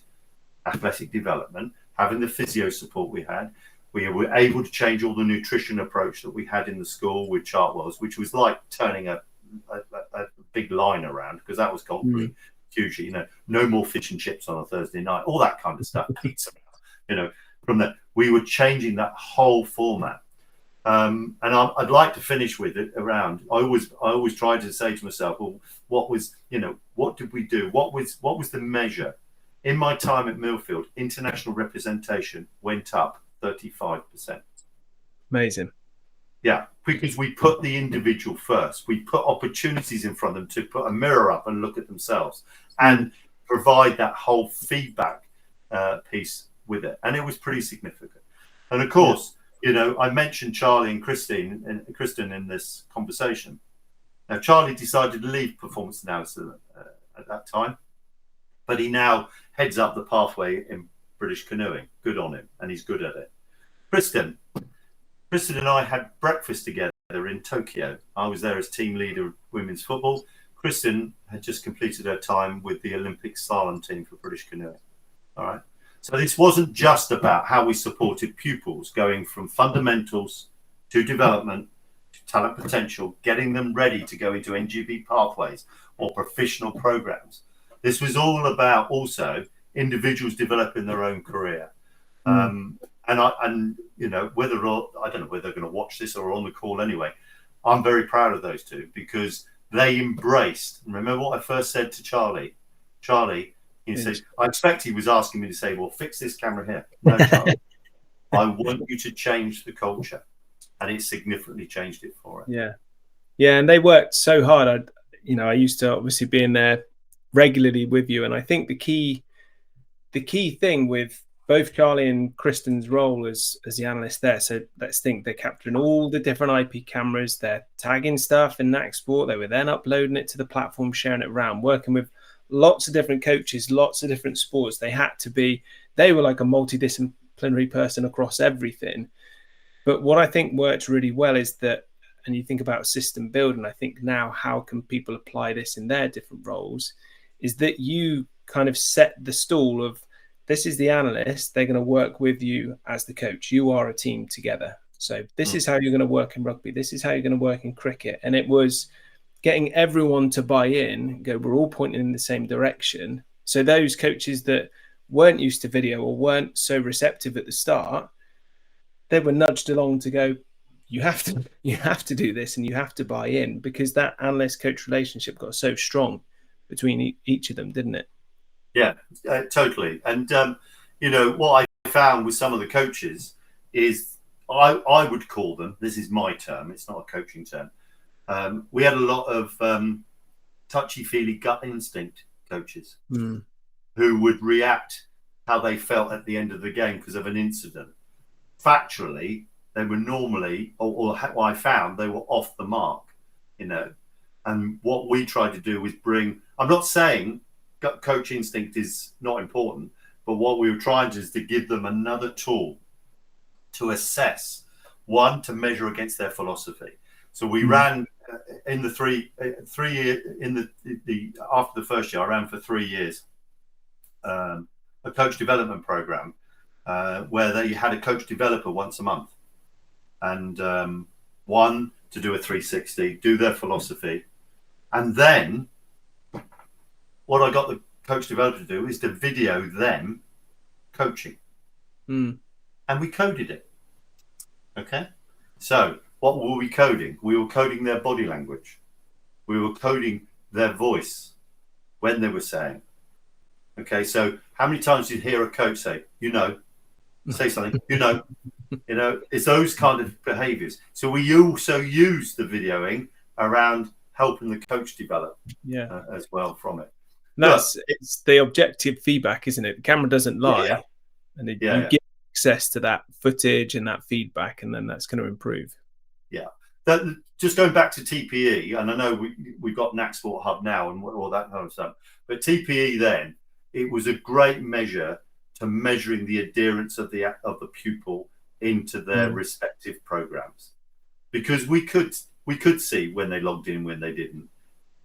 athletic development, having the physio support we had. We were able to change all the nutrition approach that we had in the school with Chartwells, which was like turning a big line around, because that was culturally hugely, no more fish and chips on a Thursday night, all that kind of stuff, pizza, from that. We were changing that whole format. And I'd like to finish with it around, I always try to say to myself, well, what did we do? What was the measure? In my time at Millfield, international representation went up 35%. Amazing. Yeah, because we put the individual first. We put opportunities in front of them to put a mirror up and look at themselves and provide that whole feedback piece with it. And it was pretty significant. And of course, I mentioned Charlie and Kristen in this conversation. Now, Charlie decided to leave performance analysis at that time, but he now heads up the pathway in British canoeing. Good on him, and he's good at it. Kristen and I had breakfast together in Tokyo. I was there as team leader of women's football. Kristen had just completed her time with the Olympic slalom team for British canoeing. All right. So this wasn't just about how we supported pupils going from fundamentals to development to talent potential, getting them ready to go into NGB pathways or professional programs. This was all about also individuals developing their own career. Mm. And you know, whether or I don't know whether they're going to watch this or on the call anyway, I'm very proud of those two because they embraced. Remember what I first said to Charlie? Charlie, he said, I expect he was asking me to say, well, fix this camera here. No, Charlie, I want you to change the culture. And it significantly changed it for it. Yeah. Yeah. And they worked so hard. I used to obviously be in there regularly with you. And I think the key thing with both Charlie and Kristen's role as the analyst there. So let's think they're capturing all the different IP cameras, they're tagging stuff in Nacsport, they were then uploading it to the platform, sharing it around, working with lots of different coaches, lots of different sports. They were like a multidisciplinary person across everything. But what I think works really well is that, and you think about system building, I think now how can people apply this in their different roles, is that you kind of set the stall of, this is the analyst, they're going to work with you as the coach. You are a team together. So this is how you're going to work in rugby. This is how you're going to work in cricket. And it was getting everyone to buy in, go, we're all pointing in the same direction. So those coaches that weren't used to video or weren't so receptive at the start, they were nudged along to go, you have to do this and you have to buy in, because that analyst coach relationship got so strong between each of them, didn't it? Yeah, totally. And, you know, what I found with some of the coaches is I would call them, this is my term, it's not a coaching term. We had a lot of touchy-feely gut instinct coaches who would react how they felt at the end of the game because of an incident. Factually, they were normally, or what I found, they were off the mark, you know. And what we tried to do was bring, I'm not saying coach instinct is not important, but what we were trying to is to give them another tool to assess, one, to measure against their philosophy. So we ran in the after the first year, I ran for 3 years a coach development program where they had a coach developer once a month, and one to do a 360, do their philosophy, and then what I got the coach developer to do is to video them coaching. And we coded it. Okay. So what were we coding? We were coding their body language. We were coding their voice when they were saying. Okay. So how many times did you hear a coach say, you know, say something, you know, it's those kind of behaviors. So we also use the videoing around helping the coach develop as well from it. It's the objective feedback, isn't it? The camera doesn't lie, and you get access to that footage and that feedback, and then that's going to improve. Yeah. Just going back to TPE, and I know we've got Nacsport Hub now and all that kind of stuff, but TPE then, it was a great measure to measuring the adherence of the pupil into their respective programs, because we could see when they logged in, when they didn't,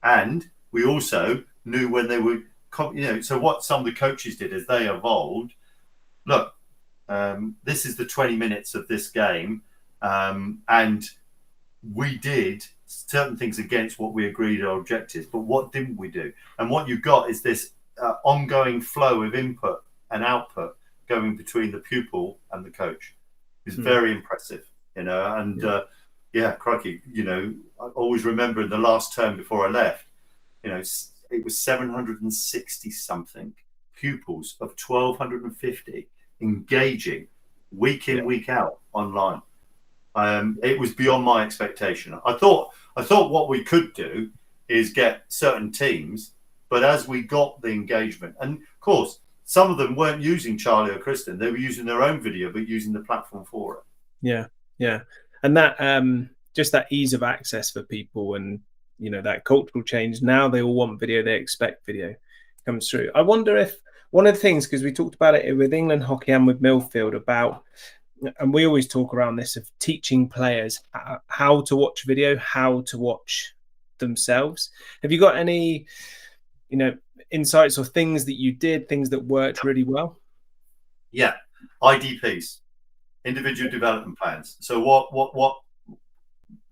and we also knew when they were, so what some of the coaches did as they evolved, look, this is the 20 minutes of this game, and we did certain things against what we agreed our objectives, but what didn't we do? And what you've got is this ongoing flow of input and output going between the pupil and the coach. It's very impressive, and crikey, I always remember in the last term before I left, it was 760 something pupils of 1,250 engaging week in, week out online. It was beyond my expectation. I thought what we could do is get certain teams, but as we got the engagement, and of course, some of them weren't using Charlie or Kristen, they were using their own video, but using the platform for it. Yeah. And that, just that ease of access for people, and that cultural change. Now they all want video, they expect video comes through. I wonder if one of the things, because we talked about it with England Hockey and with Millfield about, and we always talk around this, of teaching players how to watch video, how to watch themselves. Have you got any, insights or things that you did, things that worked really well? Yeah, IDPs, individual development plans. So what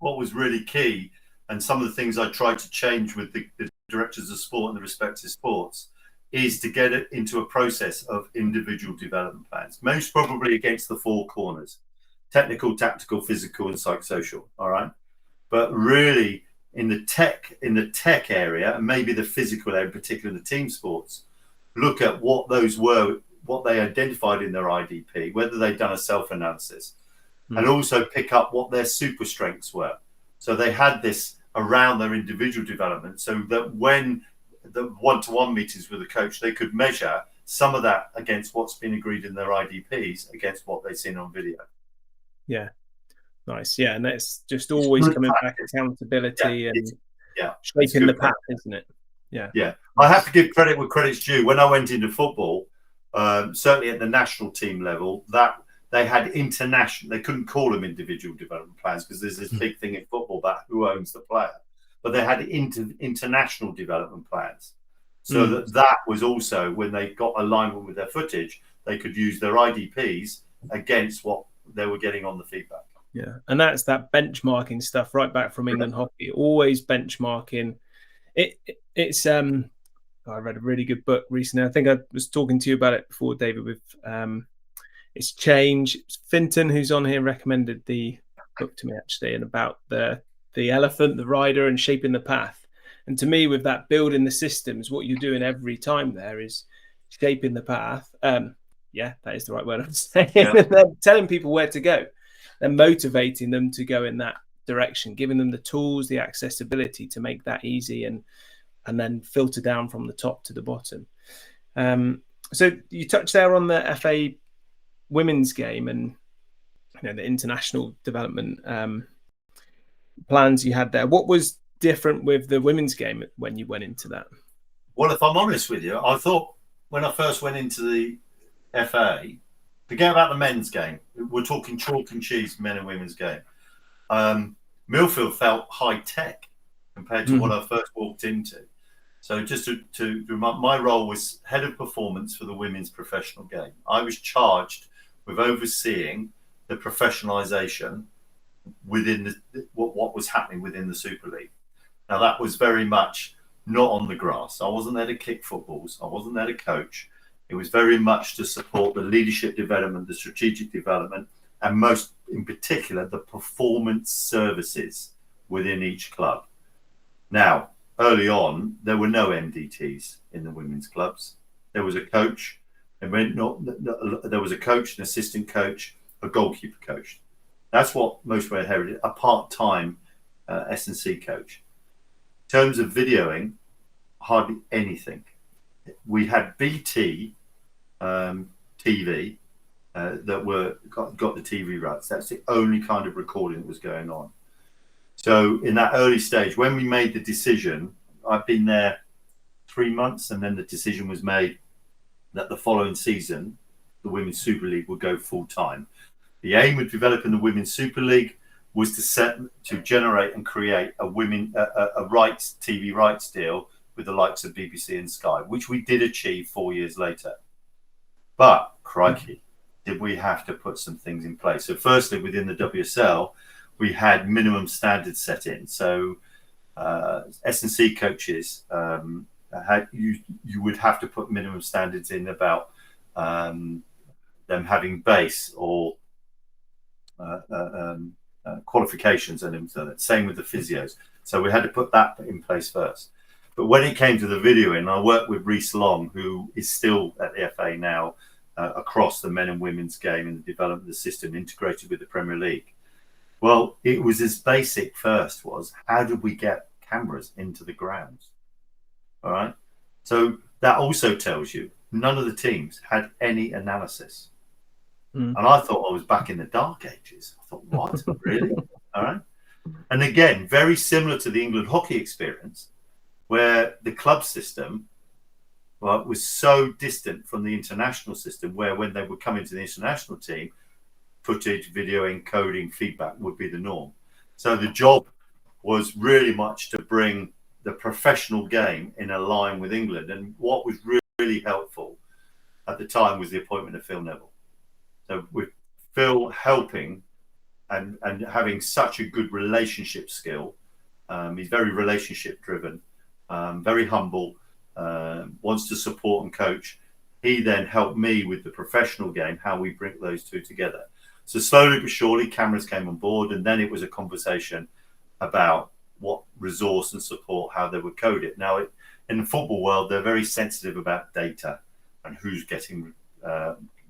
was really key, and some of the things I tried to change with the directors of sport and the respective sports, is to get it into a process of individual development plans, most probably against the four corners: technical, tactical, physical, and psychosocial. All right. But really in the tech area, and maybe the physical area, particularly in the team sports, look at what those were, what they identified in their IDP, whether they'd done a self-analysis, and also pick up what their super strengths were. So they had this around their individual development, so that when the one-to-one meetings with the coach, they could measure some of that against what's been agreed in their IDPs against what they've seen on video. Yeah. Nice. Yeah. And that's just always coming back, accountability and shaping the path, isn't it? Yeah. Yeah. I have to give credit where credit's due. When I went into football, certainly at the national team level, that they had international, they couldn't call them individual development plans because there's this big thing in football about who owns the player, but they had international development plans. So that was also, when they got alignment with their footage, they could use their IDPs against what they were getting on the feedback. Yeah. And that's that benchmarking stuff right back from England hockey, always benchmarking. It's I read a really good book recently. I think I was talking to you about it before, David, with It's Change. Finton, who's on here, recommended the book to me actually, and about the elephant, the rider, and shaping the path. And to me, with that, building the systems, what you're doing every time there is shaping the path. Yeah, that is the right word I'm saying. And then telling people where to go and motivating them to go in that direction, giving them the tools, the accessibility to make that easy, and then filter down from the top to the bottom. So you touched there on the FA women's game and the international development plans you had there. What was different with the women's game when you went into that? Well, if I'm honest with you, I thought when I first went into the FA, forget about the men's game. We're talking chalk and cheese, men and women's game. Millfield felt high tech compared to what I first walked into. So just to my role was head of performance for the women's professional game. I was charged with overseeing the professionalization within what was happening within the Super League. Now that was very much not on the grass. I wasn't there to kick footballs. I wasn't there to coach. It was very much to support the leadership development, the strategic development, and most in particular, the performance services within each club. Now, early on, there were no MDTs in the women's clubs. There was a coach, and there was a coach, an assistant coach, a goalkeeper coach. That's what most were inherited, a part-time S&C coach. In terms of videoing, hardly anything. We had BT TV that got the TV rights. That's the only kind of recording that was going on. So in that early stage, when we made the decision, I've been there 3 months, and then the decision was made that the following season, the Women's Super League would go full time. The aim of developing the Women's Super League was to generate and create a TV rights deal with the likes of BBC and Sky, which we did achieve 4 years later. But crikey, did we have to put some things in place? So firstly, within the WSL, we had minimum standards set in. So S&C coaches you would have to put minimum standards in about them having base or qualifications and everything. Same with the physios. So we had to put that in place first. But when it came to the videoing, I worked with Reese Long, who is still at the FA now, across the men and women's game and the development of the system integrated with the Premier League. Well, it was as basic first was, how did we get cameras into the grounds? All right. So that also tells you none of the teams had any analysis. And I thought I was back in the dark ages. I thought, what? Really? All right. And again, very similar to the England hockey experience, where the club system was so distant from the international system, where when they would come into the international team, footage, videoing, coding, feedback would be the norm. So the job was really much to bring the professional game in a line with England. And what was really helpful at the time was the appointment of Phil Neville. So with Phil helping and having such a good relationship skill, he's very relationship driven, very humble, wants to support and coach. He then helped me with the professional game, how we bring those two together. So slowly but surely, cameras came on board, and then it was a conversation about what resource and support, how they would code it. Now, in the football world, they're very sensitive about data and who's getting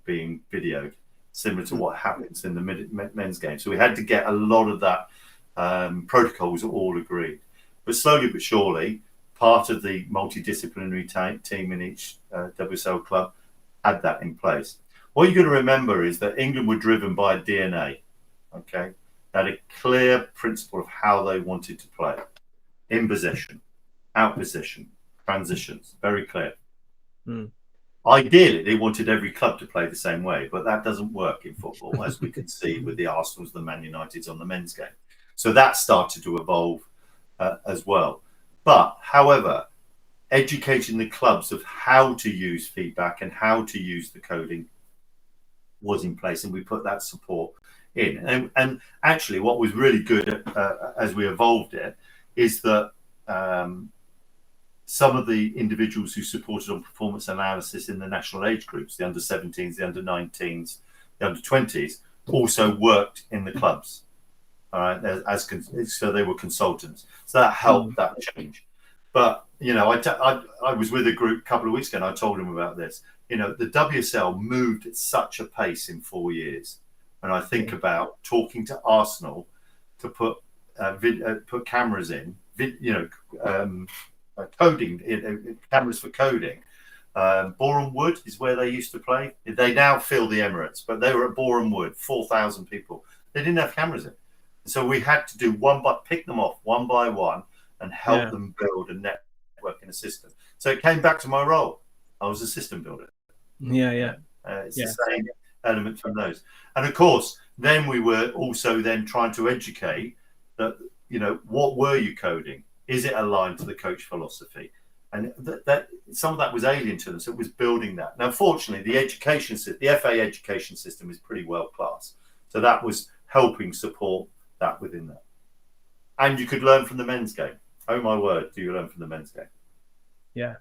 being videoed, similar to what happens in the men's game. So we had to get a lot of that protocols all agreed. But slowly but surely, part of the multidisciplinary team in each WSL club had that in place. What you've got to remember is that England were driven by DNA, okay? They had a clear principle of how they wanted to play. In possession, out possession, transitions, very clear. Ideally, they wanted every club to play the same way, but that doesn't work in football, as we can see with the Arsenals, the Man Uniteds on the men's game. So that started to evolve as well. But, however, educating the clubs of how to use feedback and how to use the coding was in place, and we put that support in. And actually, what was really good as we evolved it is that some of the individuals who supported on performance analysis in the national age groups, the under 17s, the under 19s, the under 20s, also worked in the clubs. All right, so they were consultants. So that helped that change. But you know, I was with a group a couple of weeks ago, and I told them about this. You know, the WSL moved at such a pace in 4 years, and I think about talking to Arsenal to put cameras in, coding, cameras for coding. Boreham Wood is where they used to play. They now fill the Emirates, but they were at Boreham Wood, 4,000 people. They didn't have cameras in. So we had to do pick them off one by one and help them build a network in a system. So it came back to my role. I was a system builder. It's the same element from those. And of course, then we were also then trying to educate that, you know, what were you coding? Is it aligned to the coach philosophy? And that some of that was alien to them. So it was building that. Now, fortunately, the FA education system is pretty well class. So that was helping support that within that. And you could learn from the men's game. Oh my word, do you learn from the men's game? Yeah.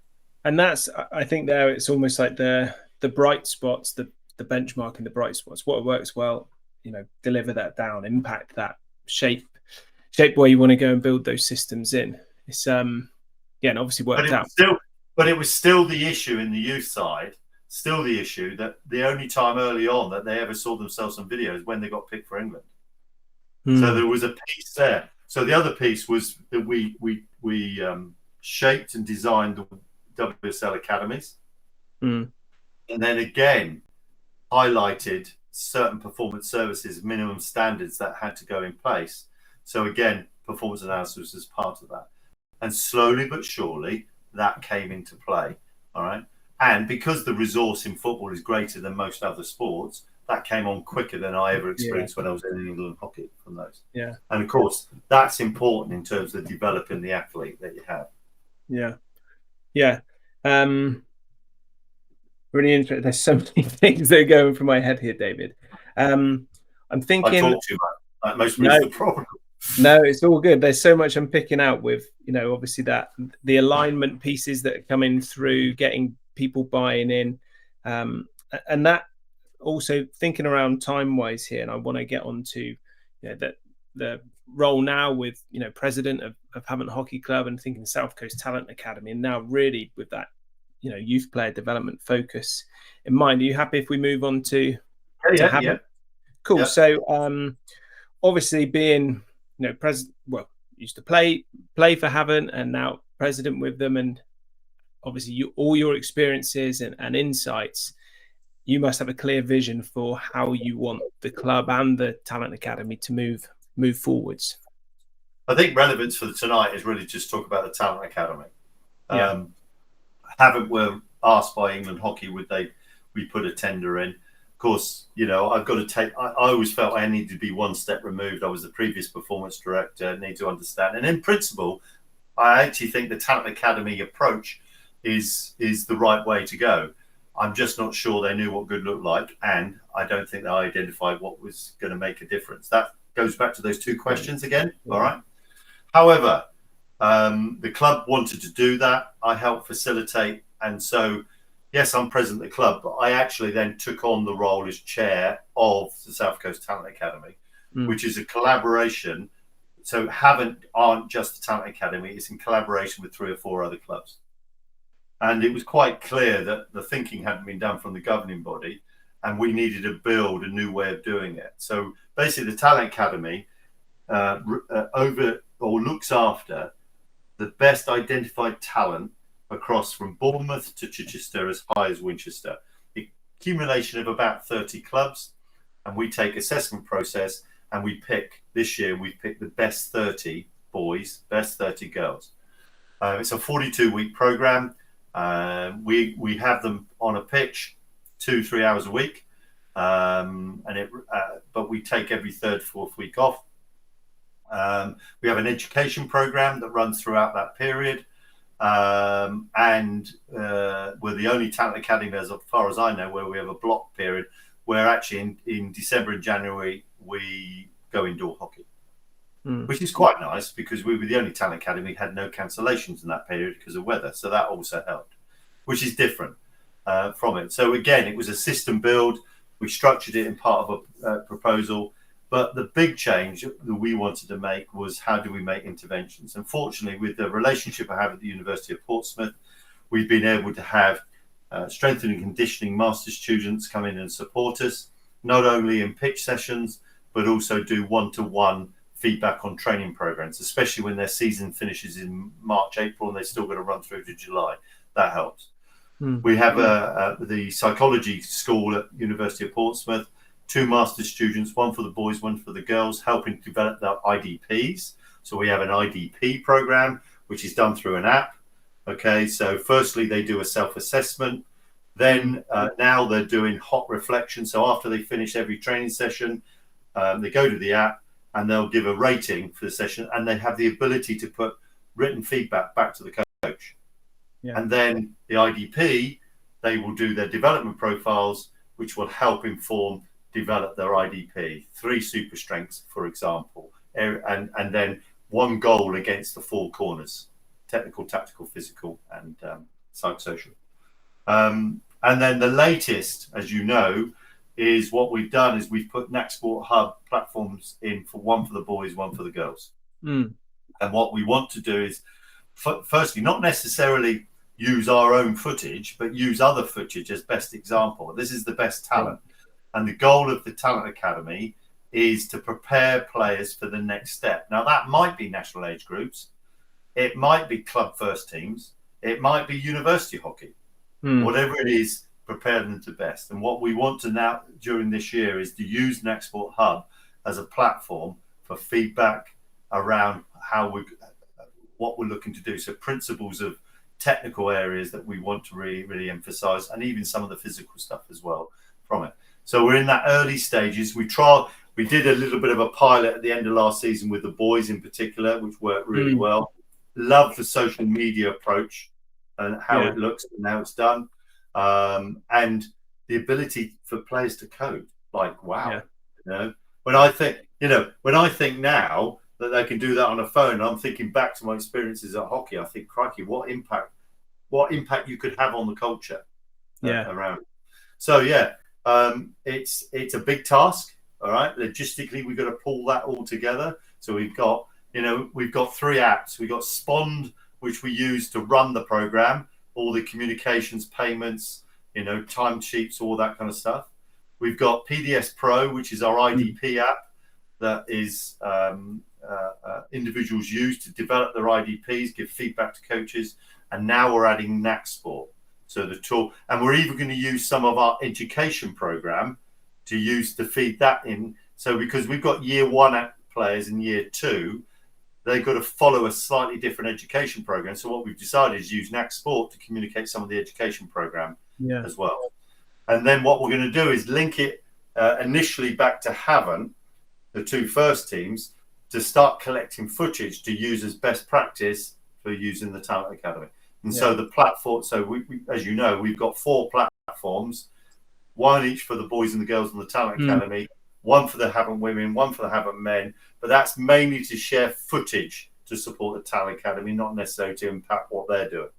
And that's, I think there it's almost like the bright spots, the benchmark and the bright spots. What works well, you know, deliver that down, impact that, shape where you want to go and build those systems in. It's and obviously worked out. But it was still the issue in the youth side, still the issue that the only time early on that they ever saw themselves on videos when they got picked for England. So there was a piece there. So the other piece was that we shaped and designed the WSL Academies. And then again, highlighted certain performance services, minimum standards that had to go in place. So again, performance analysis was part of that. And slowly but surely, that came into play. All right. And because the resource in football is greater than most other sports, that came on quicker than I ever experienced when I was in England hockey from those. Yeah. And of course, that's important in terms of developing the athlete that you have. Yeah. Yeah. Really interesting. There's so many things that are going through my head here, David. I'm thinking. I talk too much. Most of it's the problem. No, it's all good. There's so much I'm picking out with, you know, obviously that the alignment pieces that are coming through, getting people buying in, and that also thinking around time wise here. And I want to get on to, you know, that the role now with, you know, president of Havant Hockey Club and thinking South Coast Talent Academy, and now really with that, you know, youth player development focus in mind. Are you happy if we move on to Havant? Cool. Yeah. So obviously being, you know, used to play for Havant and now president with them, and obviously all your experiences and insights, you must have a clear vision for how you want the club and the Talent Academy to move forwards. I think relevance for tonight is really just talk about the Talent Academy. Havant were asked by England Hockey, we put a tender in. Of course, you know, I've got to take, I always felt I needed to be one step removed. I was the previous performance director, need to understand. And in principle, I actually think the Talent Academy approach is the right way to go. I'm just not sure they knew what good looked like. And I don't think they identified what was going to make a difference. That goes back to those two questions again. All right. However, The club wanted to do that. I helped facilitate. And so, yes, I'm president of the club, but I actually then took on the role as chair of the South Coast Talent Academy, which is a collaboration. So aren't just the Talent Academy, it's in collaboration with 3 or 4 other clubs. And it was quite clear that the thinking hadn't been done from the governing body, and we needed to build a new way of doing it. So basically the Talent Academy looks after the best identified talent across from Bournemouth to Chichester as high as Winchester. The accumulation of about 30 clubs, and we take assessment process and we pick, this year we picked the best 30 boys, best 30 girls. It's a 42-week program. We have them on a pitch 2-3 hours a week, but we take every 3rd, 4th week off. We have an education program that runs throughout that period, and we're the only Talent Academy, as far as I know, where we have a block period where actually in December and January we go indoor hockey, which is quite nice because we were the only Talent Academy had no cancellations in that period because of weather, so that also helped, which is different from it. So again, it was a system build. We structured it in part of a proposal. But the big change that we wanted to make was, how do we make interventions? And fortunately, with the relationship I have at the University of Portsmouth, we've been able to have strength and conditioning master's students come in and support us, not only in pitch sessions, but also do one-to-one feedback on training programs, especially when their season finishes in March, April, and they've still got to run through to July. That helps. We have the psychology school at University of Portsmouth, 2 master's students, 1 for the boys, 1 for the girls, helping to develop their IDPs. So we have an IDP program, which is done through an app. Okay, so firstly, they do a self-assessment. Then now they're doing hot reflection. So after they finish every training session, they go to the app and they'll give a rating for the session, and they have the ability to put written feedback back to the coach. Yeah. And then the IDP, they will do their development profiles, which will help develop their IDP, 3 super strengths, for example, and then 1 goal against the 4 corners: technical, tactical, physical, and psychosocial. And then the latest, as you know, is what we've done is we've put Nacsport Hub platforms in, for 1 for the boys, 1 for the girls. And what we want to do is, firstly, not necessarily use our own footage, but use other footage as best example. This is the best talent. And the goal of the Talent Academy is to prepare players for the next step. Now, that might be national age groups. It might be club first teams. It might be university hockey. Whatever it is, prepare them to best. And what we want to now, during this year, is to use Nacsport Hub as a platform for feedback around what we're looking to do. So principles of technical areas that we want to really, really emphasize, and even some of the physical stuff as well from it. So we're in that early stages. We did a little bit of a pilot at the end of last season with the boys in particular, which worked really well. Love the social media approach and how it looks and how it's done. And the ability for players to code, like, wow, when I think now that they can do that on a phone, I'm thinking back to my experiences at hockey. I think, crikey, what impact you could have on the culture around. So it's a big task. All right, logistically, we've got to pull that all together. So we've got 3 apps. We've got Spond, which we use to run the program, all the communications, payments, timesheets, all that kind of stuff. We've got PDS Pro, which is our IDP app that is individuals use to develop their IDPs, give feedback to coaches, and now we're adding Nacsport. So the tool, and we're even going to use some of our education program to feed that in. So because we've got year 1 players and year 2, they've got to follow a slightly different education program. So what we've decided is use Nacsport to communicate some of the education program as well. And then what we're going to do is link it initially back to Havant, the 2 first teams, to start collecting footage to use as best practice for using the Talent Academy. And so the platform, so we, as you know, we've got 4 platforms, 1 each for the boys and the girls in the Talent Academy, 1 for the Havant women, 1 for the Havant men, but that's mainly to share footage to support the Talent Academy, not necessarily to impact what they're doing.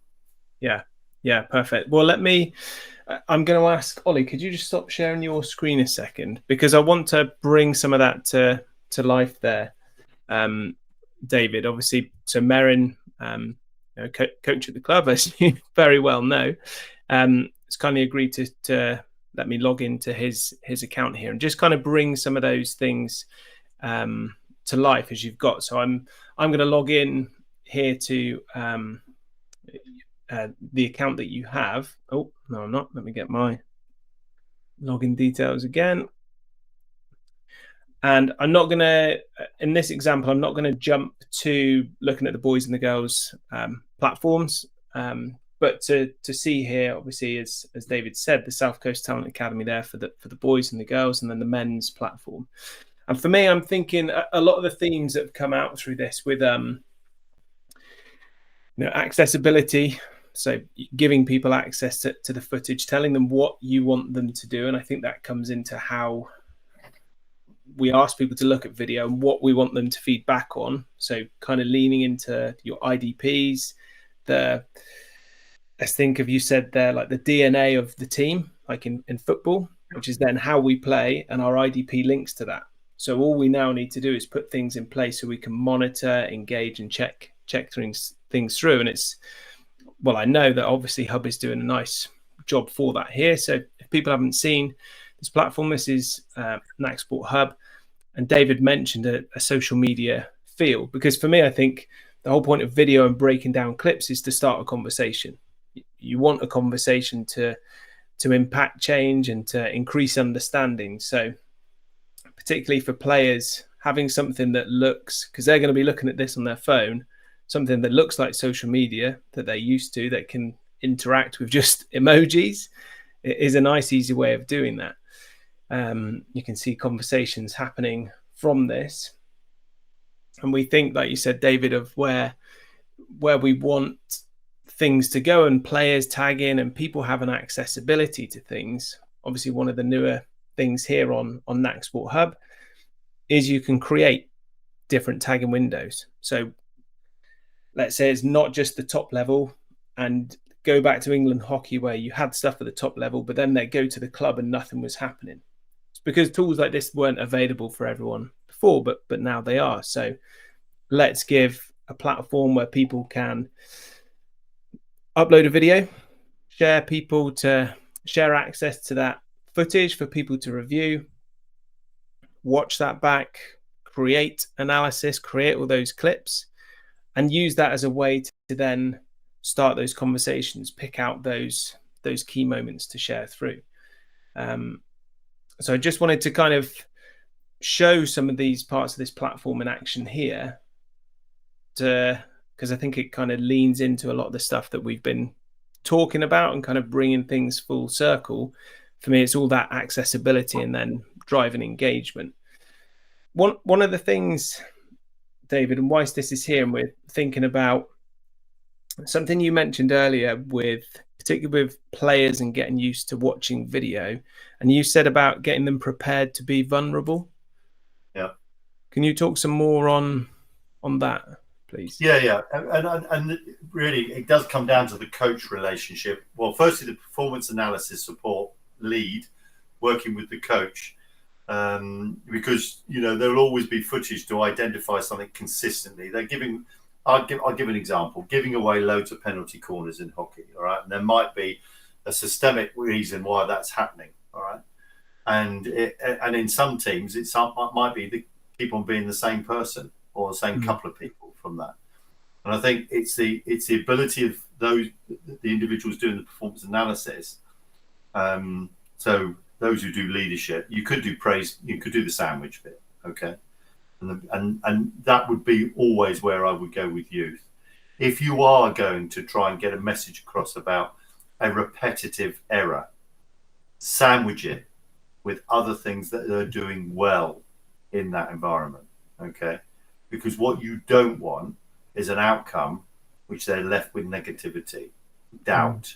Yeah, perfect. Well, I'm going to ask Ollie, could you just stop sharing your screen a second? Because I want to bring some of that to life there. David, obviously, so Merrin, coach at the club, as you very well know, has kindly agreed to let me log into his account here and just kind of bring some of those things to life as you've got. So I'm going to log in here to the account that you have. Oh, no, I'm not. Let me get my login details again. And I'm not going to, in this example, I'm not going to jump to looking at the boys and the girls platforms. But to see here, obviously, as David said, the South Coast Talent Academy there for the boys and the girls, and then the men's platform. And for me, I'm thinking a lot of the themes that have come out through this with accessibility. So giving people access to the footage, telling them what you want them to do. And I think that comes into how we ask people to look at video and what we want them to feed back on. So kind of leaning into your IDPs, let's think of, you said there, like the DNA of the team, like in football, which is then how we play, and our IDP links to that. So all we now need to do is put things in place so we can monitor, engage, and check things through. And I know that obviously Hub is doing a nice job for that here. So if people haven't seen this platform, this is Nacsport Hub. And David mentioned a social media feel, because for me, I think the whole point of video and breaking down clips is to start a conversation. You want a conversation to impact change and to increase understanding. So particularly for players, having something that looks, because they're going to be looking at this on their phone, something that looks like social media that they're used to, that can interact with just emojis, it is a nice, easy way of doing that. You can see conversations happening from this. And we think, like you said, David, of where we want things to go, and players tag in and people have an accessibility to things. Obviously, one of the newer things here on Nacsport Hub is you can create different tagging windows. So let's say it's not just the top level, and go back to England hockey where you had stuff at the top level, but then they go to the club and nothing was happening. It's because tools like this weren't available for everyone before, but now they are. So let's give a platform where people can upload a video, share access to that footage for people to review, watch that back, create analysis, create all those clips, and use that as a way to then start those conversations, pick out those key moments to share through. So I just wanted to kind of show some of these parts of this platform in action here, because I think it kind of leans into a lot of the stuff that we've been talking about and kind of bringing things full circle. For me, it's all that accessibility and then driving engagement. One of the things, David, and whilst this is here, and we're thinking about something you mentioned earlier, particularly with players and getting used to watching video, and you said about getting them prepared to be vulnerable. Yeah. Can you talk some more on that, please? Yeah. And really, it does come down to the coach relationship. Well, firstly, the performance analysis support lead working with the coach, because there'll always be footage to identify something consistently. I'll give an example: giving away loads of penalty corners in hockey. All right, and there might be a systemic reason why that's happening. All right, and in some teams, it might be they keep on being the same person or the same couple of people from that. And I think it's the ability of the individuals doing the performance analysis. So those who do leadership, you could do praise, you could do the sandwich bit, okay, and that would be always where I would go with youth. If you are going to try and get a message across about a repetitive error, sandwich it with other things that they're doing well in that environment, okay? Because what you don't want is an outcome which they're left with negativity, doubt,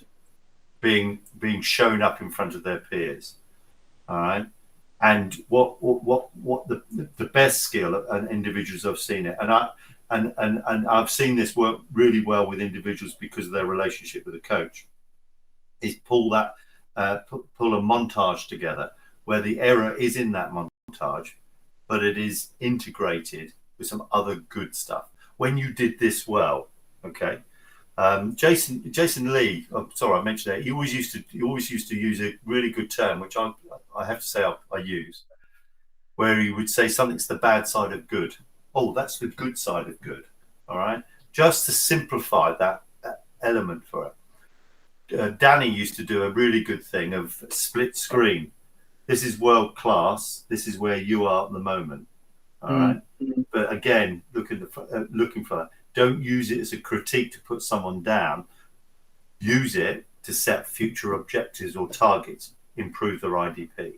being shown up in front of their peers. All right. And what the best skill, and individuals have seen it, and and I've seen this work really well with individuals because of their relationship with a coach, is pull a montage together where the error is in that montage, but it is integrated with some other good stuff. When you did this well, okay. Jason Lee, sorry, I mentioned that. He always used to use a really good term, which I have to say I use, where he would say something's the bad side of good. Oh, that's the good side of good. All right, just to simplify that element for it. Danny used to do a really good thing of split screen. This is world class. This is where you are at the moment. All right, but again, looking for that. Don't use it as a critique to put someone down. Use it to set future objectives or targets, improve their IDP.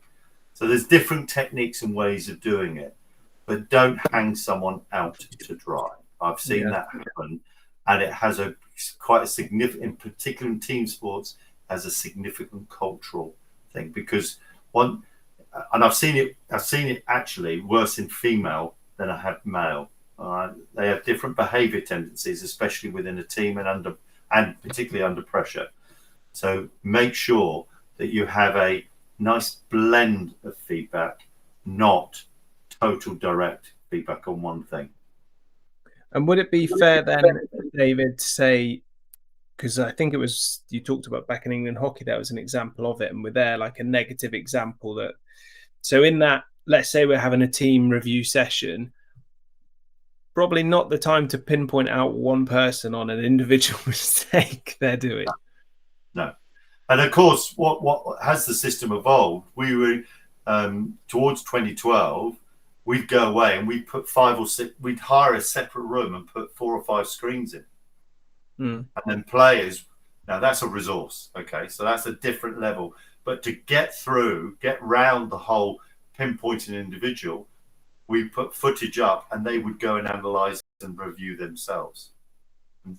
So there's different techniques and ways of doing it, but don't hang someone out to dry. I've seen that happen, and it has quite a significant, particularly in team sports, has a significant cultural thing, because and I've seen it actually worse in female than I have male. They have different behaviour tendencies, especially within a team and particularly under pressure. So make sure that you have a nice blend of feedback, not total direct feedback on one thing. And would it be fair then, David, to say, because I think it was, you talked about back in England hockey, that was an example of it, and we're there like a negative example that, so in that, let's say we're having a team review session, probably not the time to pinpoint out one person on an individual mistake they're doing. No. And of course, what has the system evolved? We were towards 2012, we'd go away and we'd put 5 or 6, we'd hire a separate room and put 4 or 5 screens in. And then players, now that's a resource, okay? So that's a different level. But to get round the whole pinpointing individual, we put footage up and they would go and analyze and review themselves. And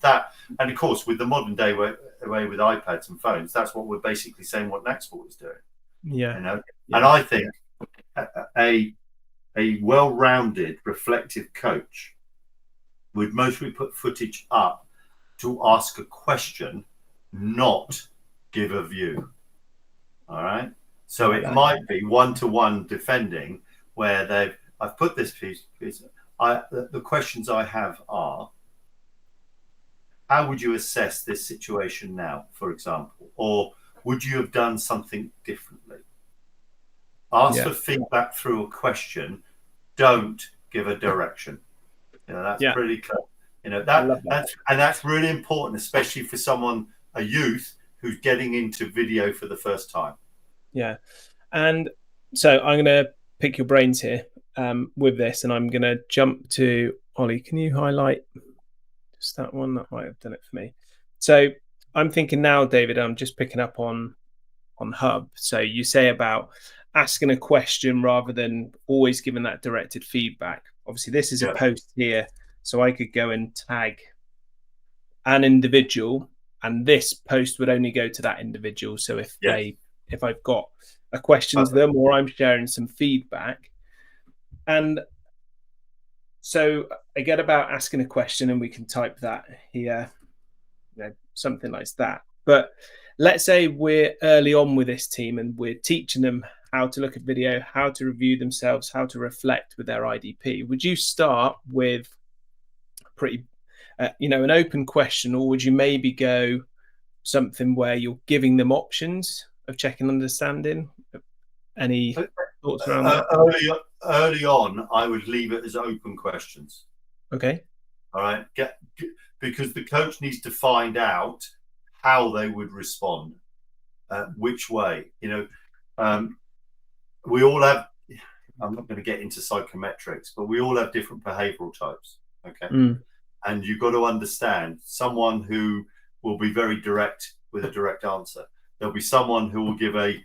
of course, with the modern day way with iPads and phones, that's what we're basically saying what Nacsport is doing. Yeah. You know? Yeah. And I think a well-rounded, reflective coach would mostly put footage up to ask a question, not give a view. All right. So it might be one-to-one defending where I've put this piece. The questions I have are, how would you assess this situation now, for example? Or would you have done something differently? Ask for feedback through a question. Don't give a direction. You know, that's pretty clear. You know, that's really important, especially for someone, a youth, who's getting into video for the first time. Yeah. And so I'm going to pick your brains here with this, and I'm going to jump to Ollie. Can you highlight just that one? That might have done it for me. So I'm thinking now, David, I'm just picking up on Hub. So you say about asking a question rather than always giving that directed feedback. Obviously, this is a post here, so I could go and tag an individual, and this post would only go to that individual. So if I've got a question to them, or I'm sharing some feedback, and so I get about asking a question, and we can type that here, you know, something like that. But let's say we're early on with this team and we're teaching them how to look at video, how to review themselves, how to reflect with their IDP. Would you start with pretty, an open question, or would you maybe go something where you're giving them options of checking understanding? Any thoughts around that? Early on, I would leave it as open questions. Okay. All right. Because the coach needs to find out how they would respond, which way. You know, we all have, I'm not going to get into psychometrics, but we all have different behavioral types. Okay. And you've got to understand someone who will be very direct with a direct answer. There'll be someone who will give a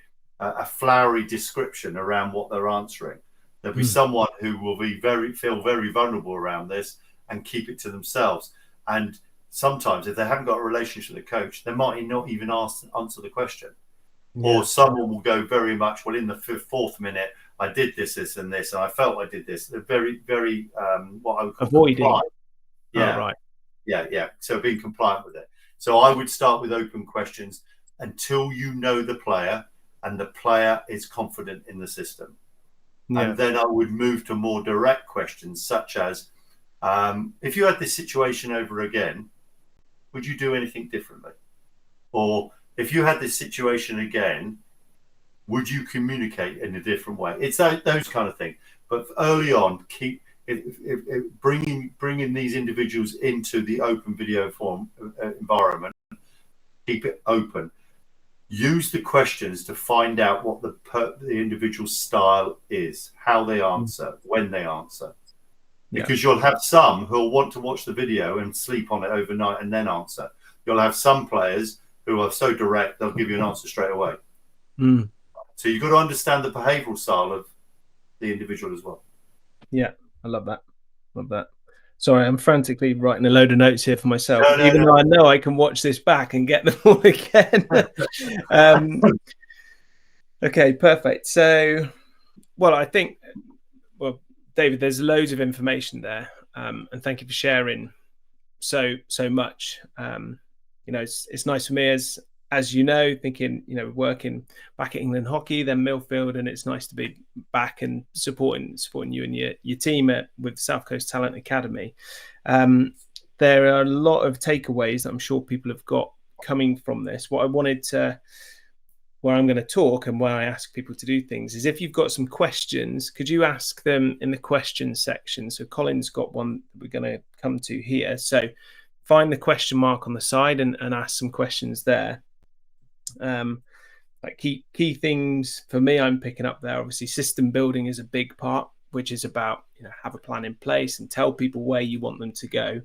flowery description around what they're answering. There'll be someone who will be feel very vulnerable around this and keep it to themselves. And sometimes, if they haven't got a relationship with the coach, they might not even answer the question. Or someone will go very much, well, in the 4th minute, I did this, and this, and I felt I did this. They're very, very what I would call avoiding. Yeah, Oh, right. yeah. So being compliant with it. So I would start with open questions until you know the player and the player is confident in the system. Yeah. And then I would move to more direct questions, such as, if you had this situation over again, would you do anything differently? Or if you had this situation again, would you communicate in a different way? It's those kind of things. But early on, keep bringing these individuals into the open video form environment. Keep it open. Use the questions to find out what the individual style is, how they answer, when they answer. Because you'll have some who'll want to watch the video and sleep on it overnight and then answer. You'll have some players who are so direct, they'll give you an answer straight away. So you've got to understand the behavioural style of the individual as well. Yeah, I love that. Love that. Sorry, I'm frantically writing a load of notes here for myself, No. though I know I can watch this back and get them all again. Okay, perfect. So, well, I think, David, there's loads of information there, and thank you for sharing so much. It's nice for me as you know, thinking, working back at England Hockey, then Millfield, and it's nice to be back and supporting you and your team with South Coast Talent Academy. There are a lot of takeaways that I'm sure people have got coming from this. What I wanted to, where I'm going to talk and where I ask people to do things, is if you've got some questions, could you ask them in the question section? So Colin's got one that we're going to come to here. So find the question mark on the side and ask some questions there. Like key things for me, I'm picking up there. Obviously, system building is a big part, which is about, have a plan in place and tell people where you want them to go,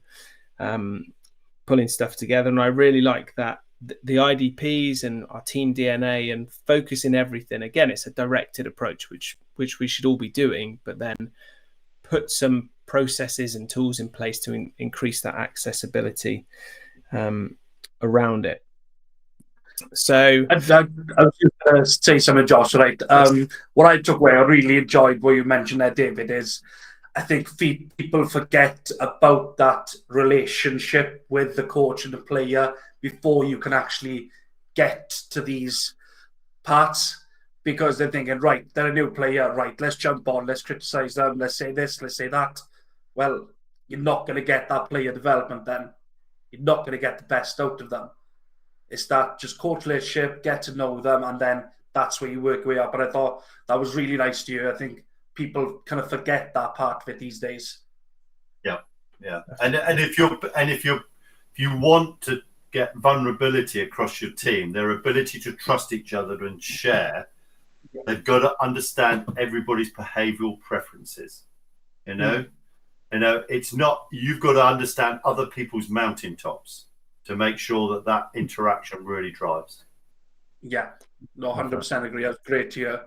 pulling stuff together. And I really like that the IDPs and our team DNA and focusing everything. Again, it's a directed approach, which we should all be doing, but then put some processes and tools in place to increase that accessibility around it. So I was just going to say something, Josh, right? What I took away, I really enjoyed what you mentioned there, David, is I think people forget about that relationship with the coach and the player before you can actually get to these parts, because they're thinking, right, they're a new player, right, let's jump on, let's criticize them, let's say this, let's say that. Well, you're not going to get that player development then. You're not going to get the best out of them. It's that just coach relationship, get to know them, and then that's where you work your way up. But I thought that was really nice to you. I think people kind of forget that part of it these days. Yeah. And if you want to get vulnerability across your team, their ability to trust each other and share, they've got to understand everybody's behavioural preferences. It's not, you've got to understand other people's mountaintops to make sure that interaction really drives. Yeah, no, 100% agree. That's great to hear.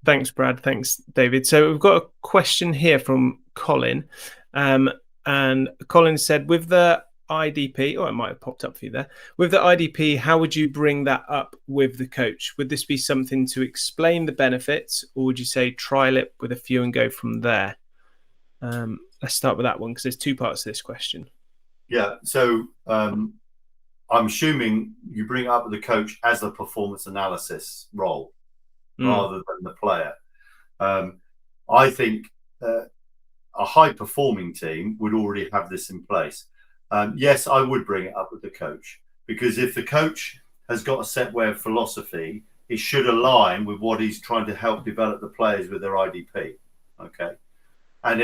Thanks, Brad. Thanks, David. So we've got a question here from Colin. And Colin said, with the IDP, it might have popped up for you there. With the IDP, how would you bring that up with the coach? Would this be something to explain the benefits, or would you say trial it with a few and go from there? Let's start with that one because there's two parts to this question. Yeah, so I'm assuming you bring it up with the coach as a performance analysis role rather than the player. I think a high-performing team would already have this in place. Yes, I would bring it up with the coach, because if the coach has got a set way of philosophy, it should align with what he's trying to help develop the players with their IDP. Okay, and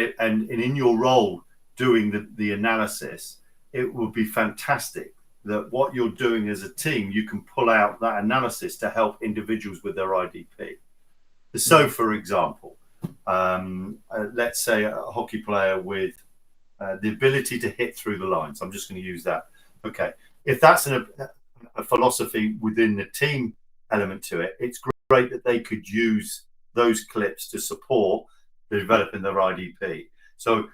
in your role doing the analysis, it would be fantastic that what you're doing as a team, you can pull out that analysis to help individuals with their IDP. So, for example, let's say a hockey player with the ability to hit through the lines. I'm just going to use that. Okay. If that's a philosophy within the team element to it, it's great that they could use those clips to support the developing their IDP. So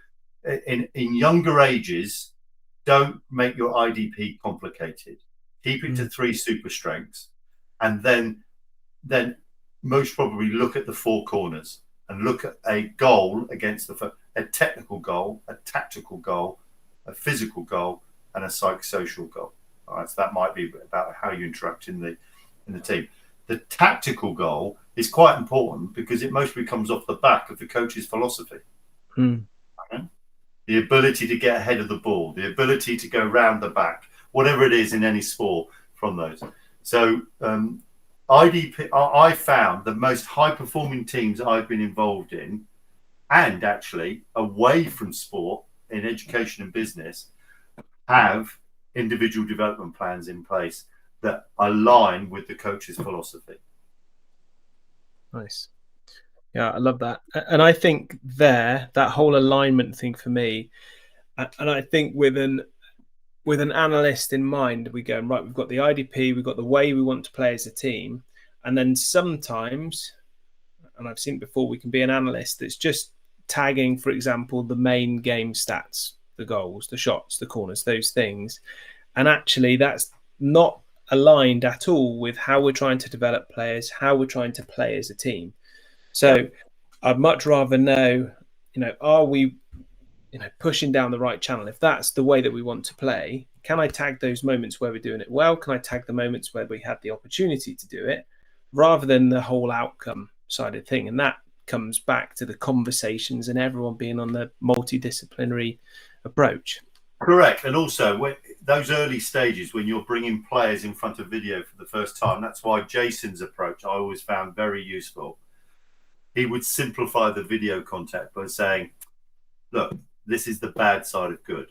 in younger ages, don't make your IDP complicated. Keep it to 3 super strengths, and then most probably look at the 4 corners and look at a goal against a technical goal, a tactical goal, a physical goal, and a psychosocial goal. All right, so that might be about how you interact in the team. The tactical goal is quite important because it mostly comes off the back of the coach's philosophy. Okay? The ability to get ahead of the ball, the ability to go round the back, whatever it is in any sport from those. So IDP, I found the most high-performing teams I've been involved in, and actually away from sport in education and business, have individual development plans in place that align with the coach's philosophy. Nice. Yeah, I love that. And I think that whole alignment thing for me, and I think with an analyst in mind, we go, right, we've got the IDP, we've got the way we want to play as a team. And then sometimes, and I've seen it before, we can be an analyst that's just tagging, for example, the main game stats, the goals, the shots, the corners, those things. And actually that's not aligned at all with how we're trying to develop players, how we're trying to play as a team. So I'd much rather know, are we, pushing down the right channel? If that's the way that we want to play, can I tag those moments where we're doing it well? Can I tag the moments where we had the opportunity to do it, rather than the whole outcome side of thing? And that comes back to the conversations and everyone being on the multidisciplinary approach. Correct. And also those early stages when you're bringing players in front of video for the first time, that's why Jason's approach I always found very useful. He would simplify the video contact by saying, look, this is the bad side of good.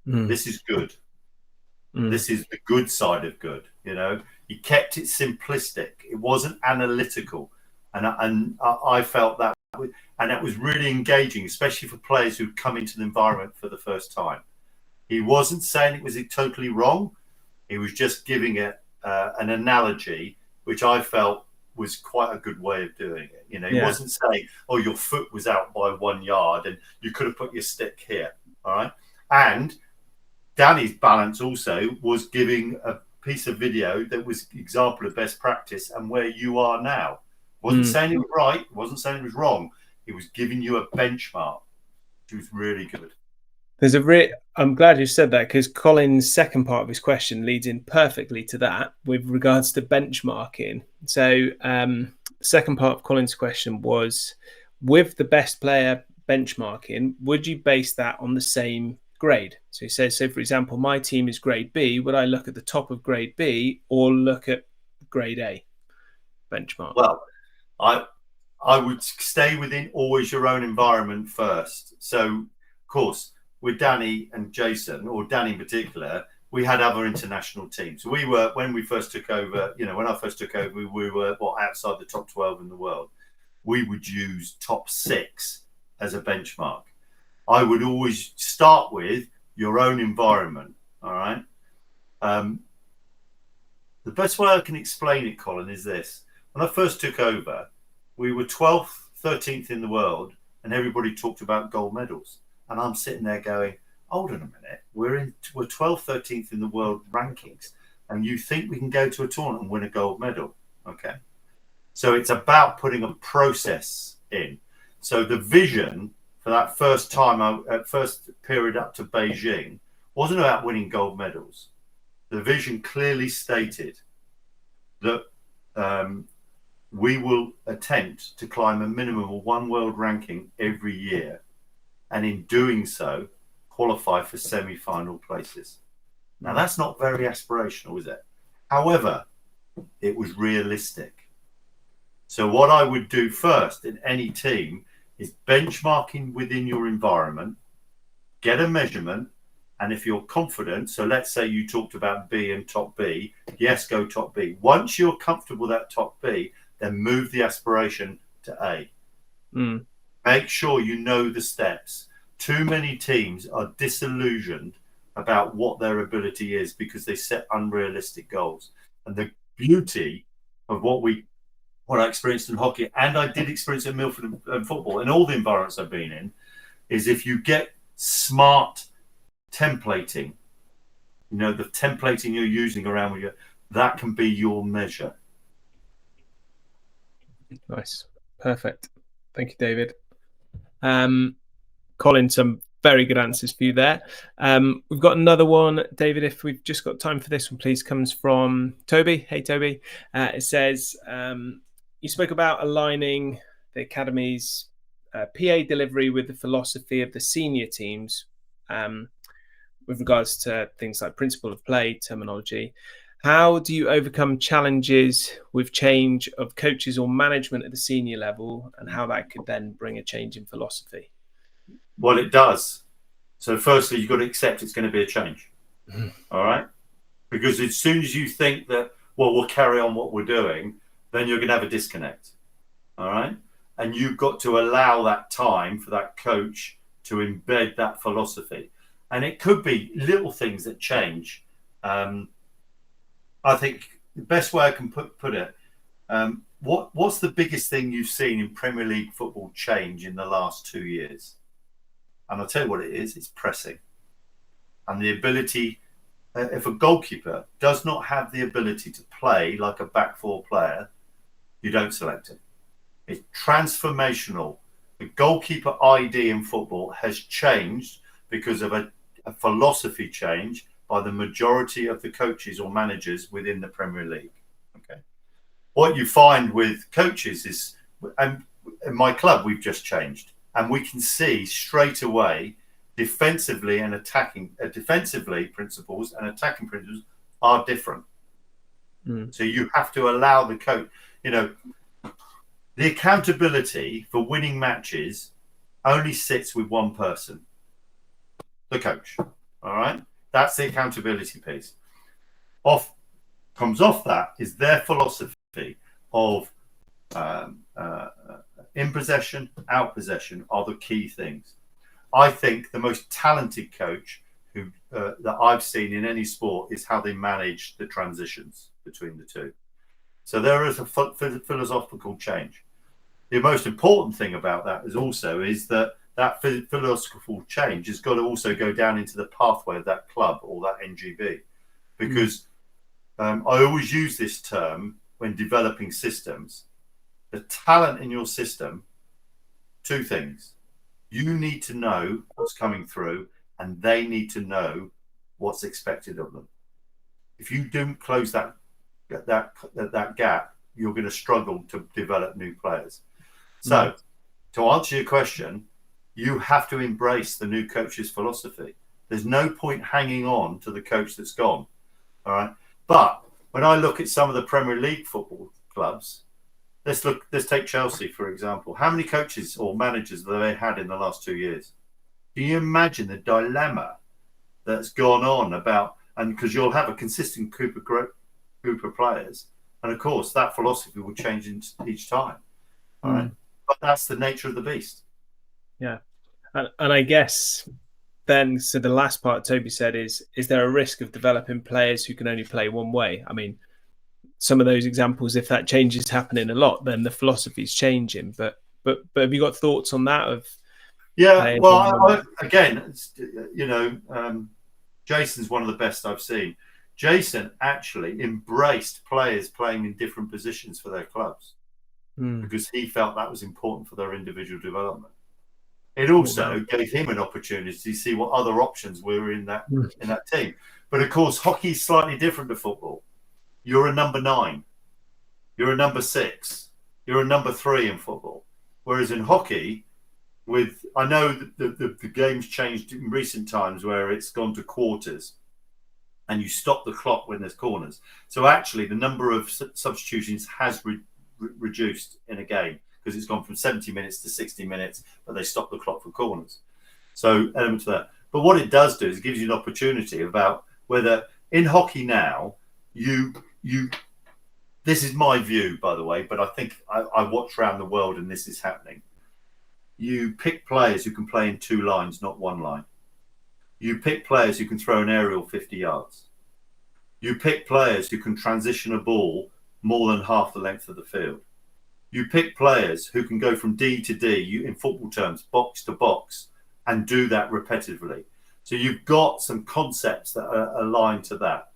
This is good. This is the good side of good. He kept it simplistic. It wasn't analytical. And I felt that, and that was really engaging, especially for players who'd come into the environment for the first time. He wasn't saying it was totally wrong. He was just giving it an analogy, which I felt was quite a good way of doing it. He wasn't saying, oh, your foot was out by 1 yard and you could have put your stick here. All right. And Danny's balance also was giving a piece of video that was example of best practice and where you are now. Wasn't saying it was right, wasn't saying it was wrong. He was giving you a benchmark, which was really good. I'm glad you said that, because Colin's second part of his question leads in perfectly to that with regards to benchmarking. So second part of Colin's question was, with the best player benchmarking, would you base that on the same grade? So he says, so for example, my team is grade B. Would I look at the top of grade B or look at grade A benchmark? Well, I would stay within always your own environment first. So, of course, with Danny and Jason, or Danny in particular, we had other international teams. We were, when we first took over, when I first took over, we were outside the top 12 in the world. We would use top 6 as a benchmark. I would always start with your own environment. All right. The best way I can explain it, Colin, is this. When I first took over, we were 12th, 13th in the world, and everybody talked about gold medals. And I'm sitting there going, hold on a minute, we're 12th, 13th in the world rankings, and you think we can go to a tournament and win a gold medal? Okay. So it's about putting a process in. So the vision for that first time, first period up to Beijing, wasn't about winning gold medals. The vision clearly stated that we will attempt to climb a minimum of 1 world ranking every year, and in doing so, qualify for semi-final places. Now, that's not very aspirational, is it? However, it was realistic. So what I would do first in any team is benchmarking within your environment, get a measurement, and if you're confident, so let's say you talked about B and top B, yes, go top B. Once you're comfortable with that top B, then move the aspiration to A. Make sure you know the steps. Too many teams are disillusioned about what their ability is because they set unrealistic goals. And the beauty of what I experienced in hockey, and I did experience in Millfield and football, in all the environments I've been in, is if you get smart templating, the templating you're using around with you, that can be your measure. Nice. Perfect. Thank you, David. Colin, some very good answers for you there. We've got another one, David, if we've just got time for this one, please, comes from Toby. Hey, Toby. It says, you spoke about aligning the Academy's PA delivery with the philosophy of the senior teams with regards to things like principle of play, terminology. How do you overcome challenges with change of coaches or management at the senior level, and how that could then bring a change in philosophy? Well, it does. So firstly, you've got to accept it's going to be a change. All right? Because as soon as you think that, well, we'll carry on what we're doing, then you're going to have a disconnect. All right? And you've got to allow that time for that coach to embed that philosophy. And it could be little things that change. I think the best way I can put it, what's the biggest thing you've seen in Premier League football change in the last 2 years? And I'll tell you what it is, it's pressing. And the ability, if a goalkeeper does not have the ability to play like a back four player, you don't select him. It's transformational. The goalkeeper ID in football has changed because of a philosophy change by the majority of the coaches or managers within the Premier League. Okay. What you find with coaches is, and in my club, we've just changed. And we can see straight away defensively and attacking, defensively principles and attacking principles are different. So you have to allow the coach, the accountability for winning matches only sits with one person, the coach. All right. That's the accountability piece. Comes off that is their philosophy of in possession, out possession are the key things. I think the most talented coach that I've seen in any sport is how they manage the transitions between the two. So there is a philosophical change. The most important thing about that is that philosophical change has got to also go down into the pathway of that club or that NGB. Because I always use this term when developing systems. The talent in your system, two things. You need to know what's coming through, and they need to know what's expected of them. If you don't close that gap, you're going to struggle to develop new players. So, to answer your question, you have to embrace the new coach's philosophy. There's no point hanging on to the coach that's gone. All right. But when I look at some of the Premier League football clubs, let's take Chelsea, for example. How many coaches or managers have they had in the last 2 years? Can you imagine the dilemma that's gone on about, and because you'll have a consistent group of players, and of course that philosophy will change each time. All right. But that's the nature of the beast. Yeah. And I guess then, so the last part Toby said is there a risk of developing players who can only play one way? I mean, some of those examples, if that change is happening a lot, then the philosophy is changing. But have you got thoughts on that? Jason's one of the best I've seen. Jason actually embraced players playing in different positions for their clubs because he felt that was important for their individual development. It also gave him an opportunity to see what other options were in that team. But of course, hockey is slightly different to football. You're a number 9. You're a number 6. You're a number 3 in football. Whereas in hockey, I know the game's changed in recent times where it's gone to quarters and you stop the clock when there's corners. So actually the number of substitutions has reduced in a game because it's gone from 70 minutes to 60 minutes, but they stop the clock for corners. So element of that. But what it does do is it gives you an opportunity about whether in hockey now, this is my view, by the way, but I think I watch around the world and this is happening. You pick players who can play in 2 lines, not 1 line. You pick players who can throw an aerial 50 yards. You pick players who can transition a ball more than half the length of the field. You pick players who can go from D to D, in football terms, box to box, and do that repetitively. So you've got some concepts that are aligned to that.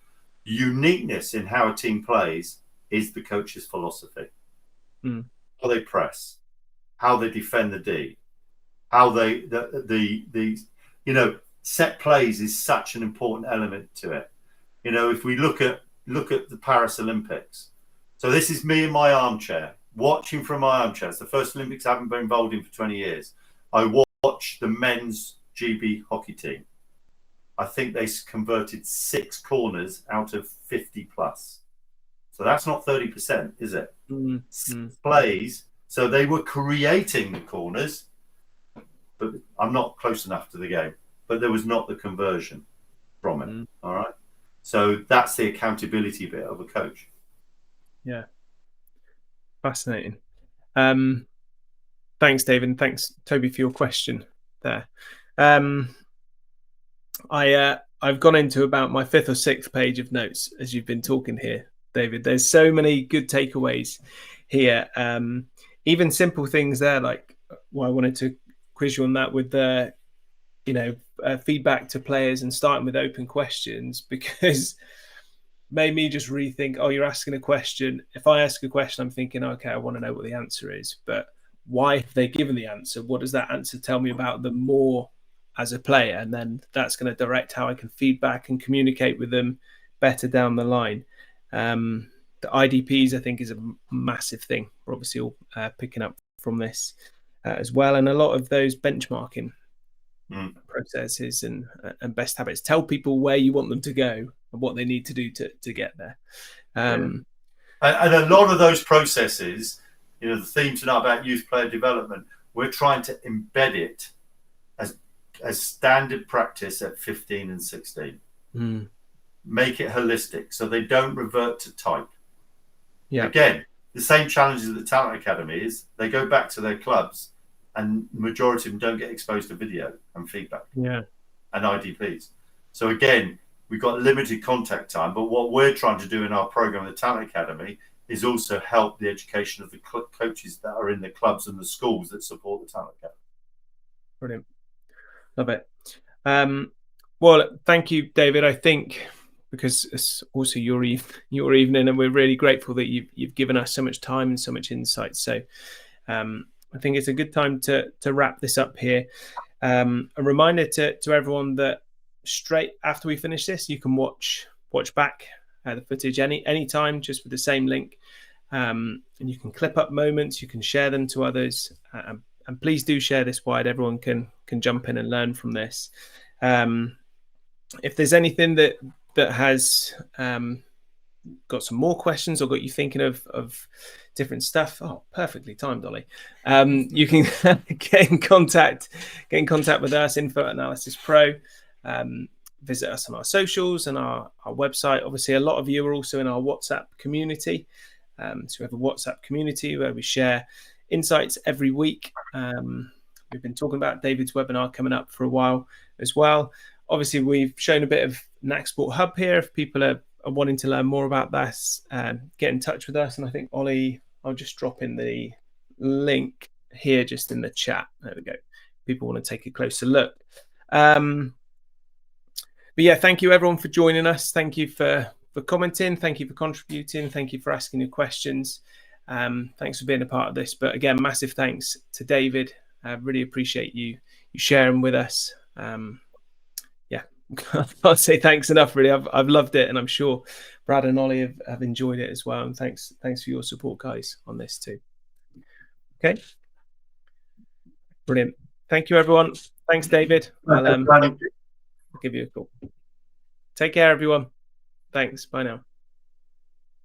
Uniqueness in how a team plays is the coach's philosophy. How they press, how they defend the D, how they the set plays is such an important element to it. If we look at the Paris Olympics, so this is me in my armchair watching from my armchair. It's the first Olympics I haven't been involved in for 20 years. I watched the men's GB hockey team. I think they converted 6 corners out of 50 plus. So that's not 30%, is it? Plays. So they were creating the corners, but I'm not close enough to the game. But there was not the conversion from it. All right. So that's the accountability bit of a coach. Yeah. Fascinating. Thanks, David. And thanks, Toby, for your question there. I've gone into about my 5th or 6th page of notes as you've been talking here, David. There's so many good takeaways here. Even simple things there, like I wanted to quiz you on that with the, feedback to players and starting with open questions, because made me just rethink, you're asking a question. If I ask a question, I'm thinking, okay, I want to know what the answer is, but why have they given the answer? What does that answer tell me about them more as a player? And then that's going to direct how I can feedback and communicate with them better down the line. The IDPs, I think, is a massive thing. We're obviously all picking up from this as well. And a lot of those benchmarking processes and best habits. Tell people where you want them to go and what they need to do to get there. And a lot of those processes, the theme tonight about youth player development, we're trying to embed it as standard practice at 15 and 16. Make it holistic so they don't revert to type. Again, the same challenges at the Talent Academies, they go back to their clubs and the majority of them don't get exposed to video and feedback and IDPs. So again, we've got limited contact time, but what we're trying to do in our program, the Talent Academy, is also help the education of the coaches that are in the clubs and the schools that support the Talent Academy. Brilliant. Love it. Well, thank you, David. I think because it's also your evening, and we're really grateful that you've given us so much time and so much insight. So I think it's a good time to wrap this up here. A reminder to everyone that straight after we finish this, you can watch back the footage anytime, just with the same link, and you can clip up moments, you can share them to others, and please do share this wide. Everyone can jump in and learn from this. If there's anything that has got some more questions or got you thinking of different stuff, perfectly timed, Ollie, you can get in contact with us, info@AnalysisPro. Visit us on our socials and our website. Obviously, a lot of you are also in our WhatsApp community. So we have a WhatsApp community where we share insights every week. We've been talking about David's webinar coming up for a while as well. Obviously, we've shown a bit of Nacsport Hub here. If people are wanting to learn more about that, get in touch with us. And I think, Ollie, I'll just drop in the link here just in the chat. There we go. People want to take a closer look. But yeah, thank you everyone for joining us. Thank you for commenting. Thank you for contributing. Thank you for asking your questions. Thanks for being a part of this. But again, massive thanks to David. I really appreciate you sharing with us. I can't say thanks enough, really. I've loved it, and I'm sure Brad and Ollie have enjoyed it as well. And thanks for your support, guys, on this too. Okay, brilliant. Thank you, everyone. Thanks, David. I'll give you a call. Take care, everyone. Thanks. Bye now.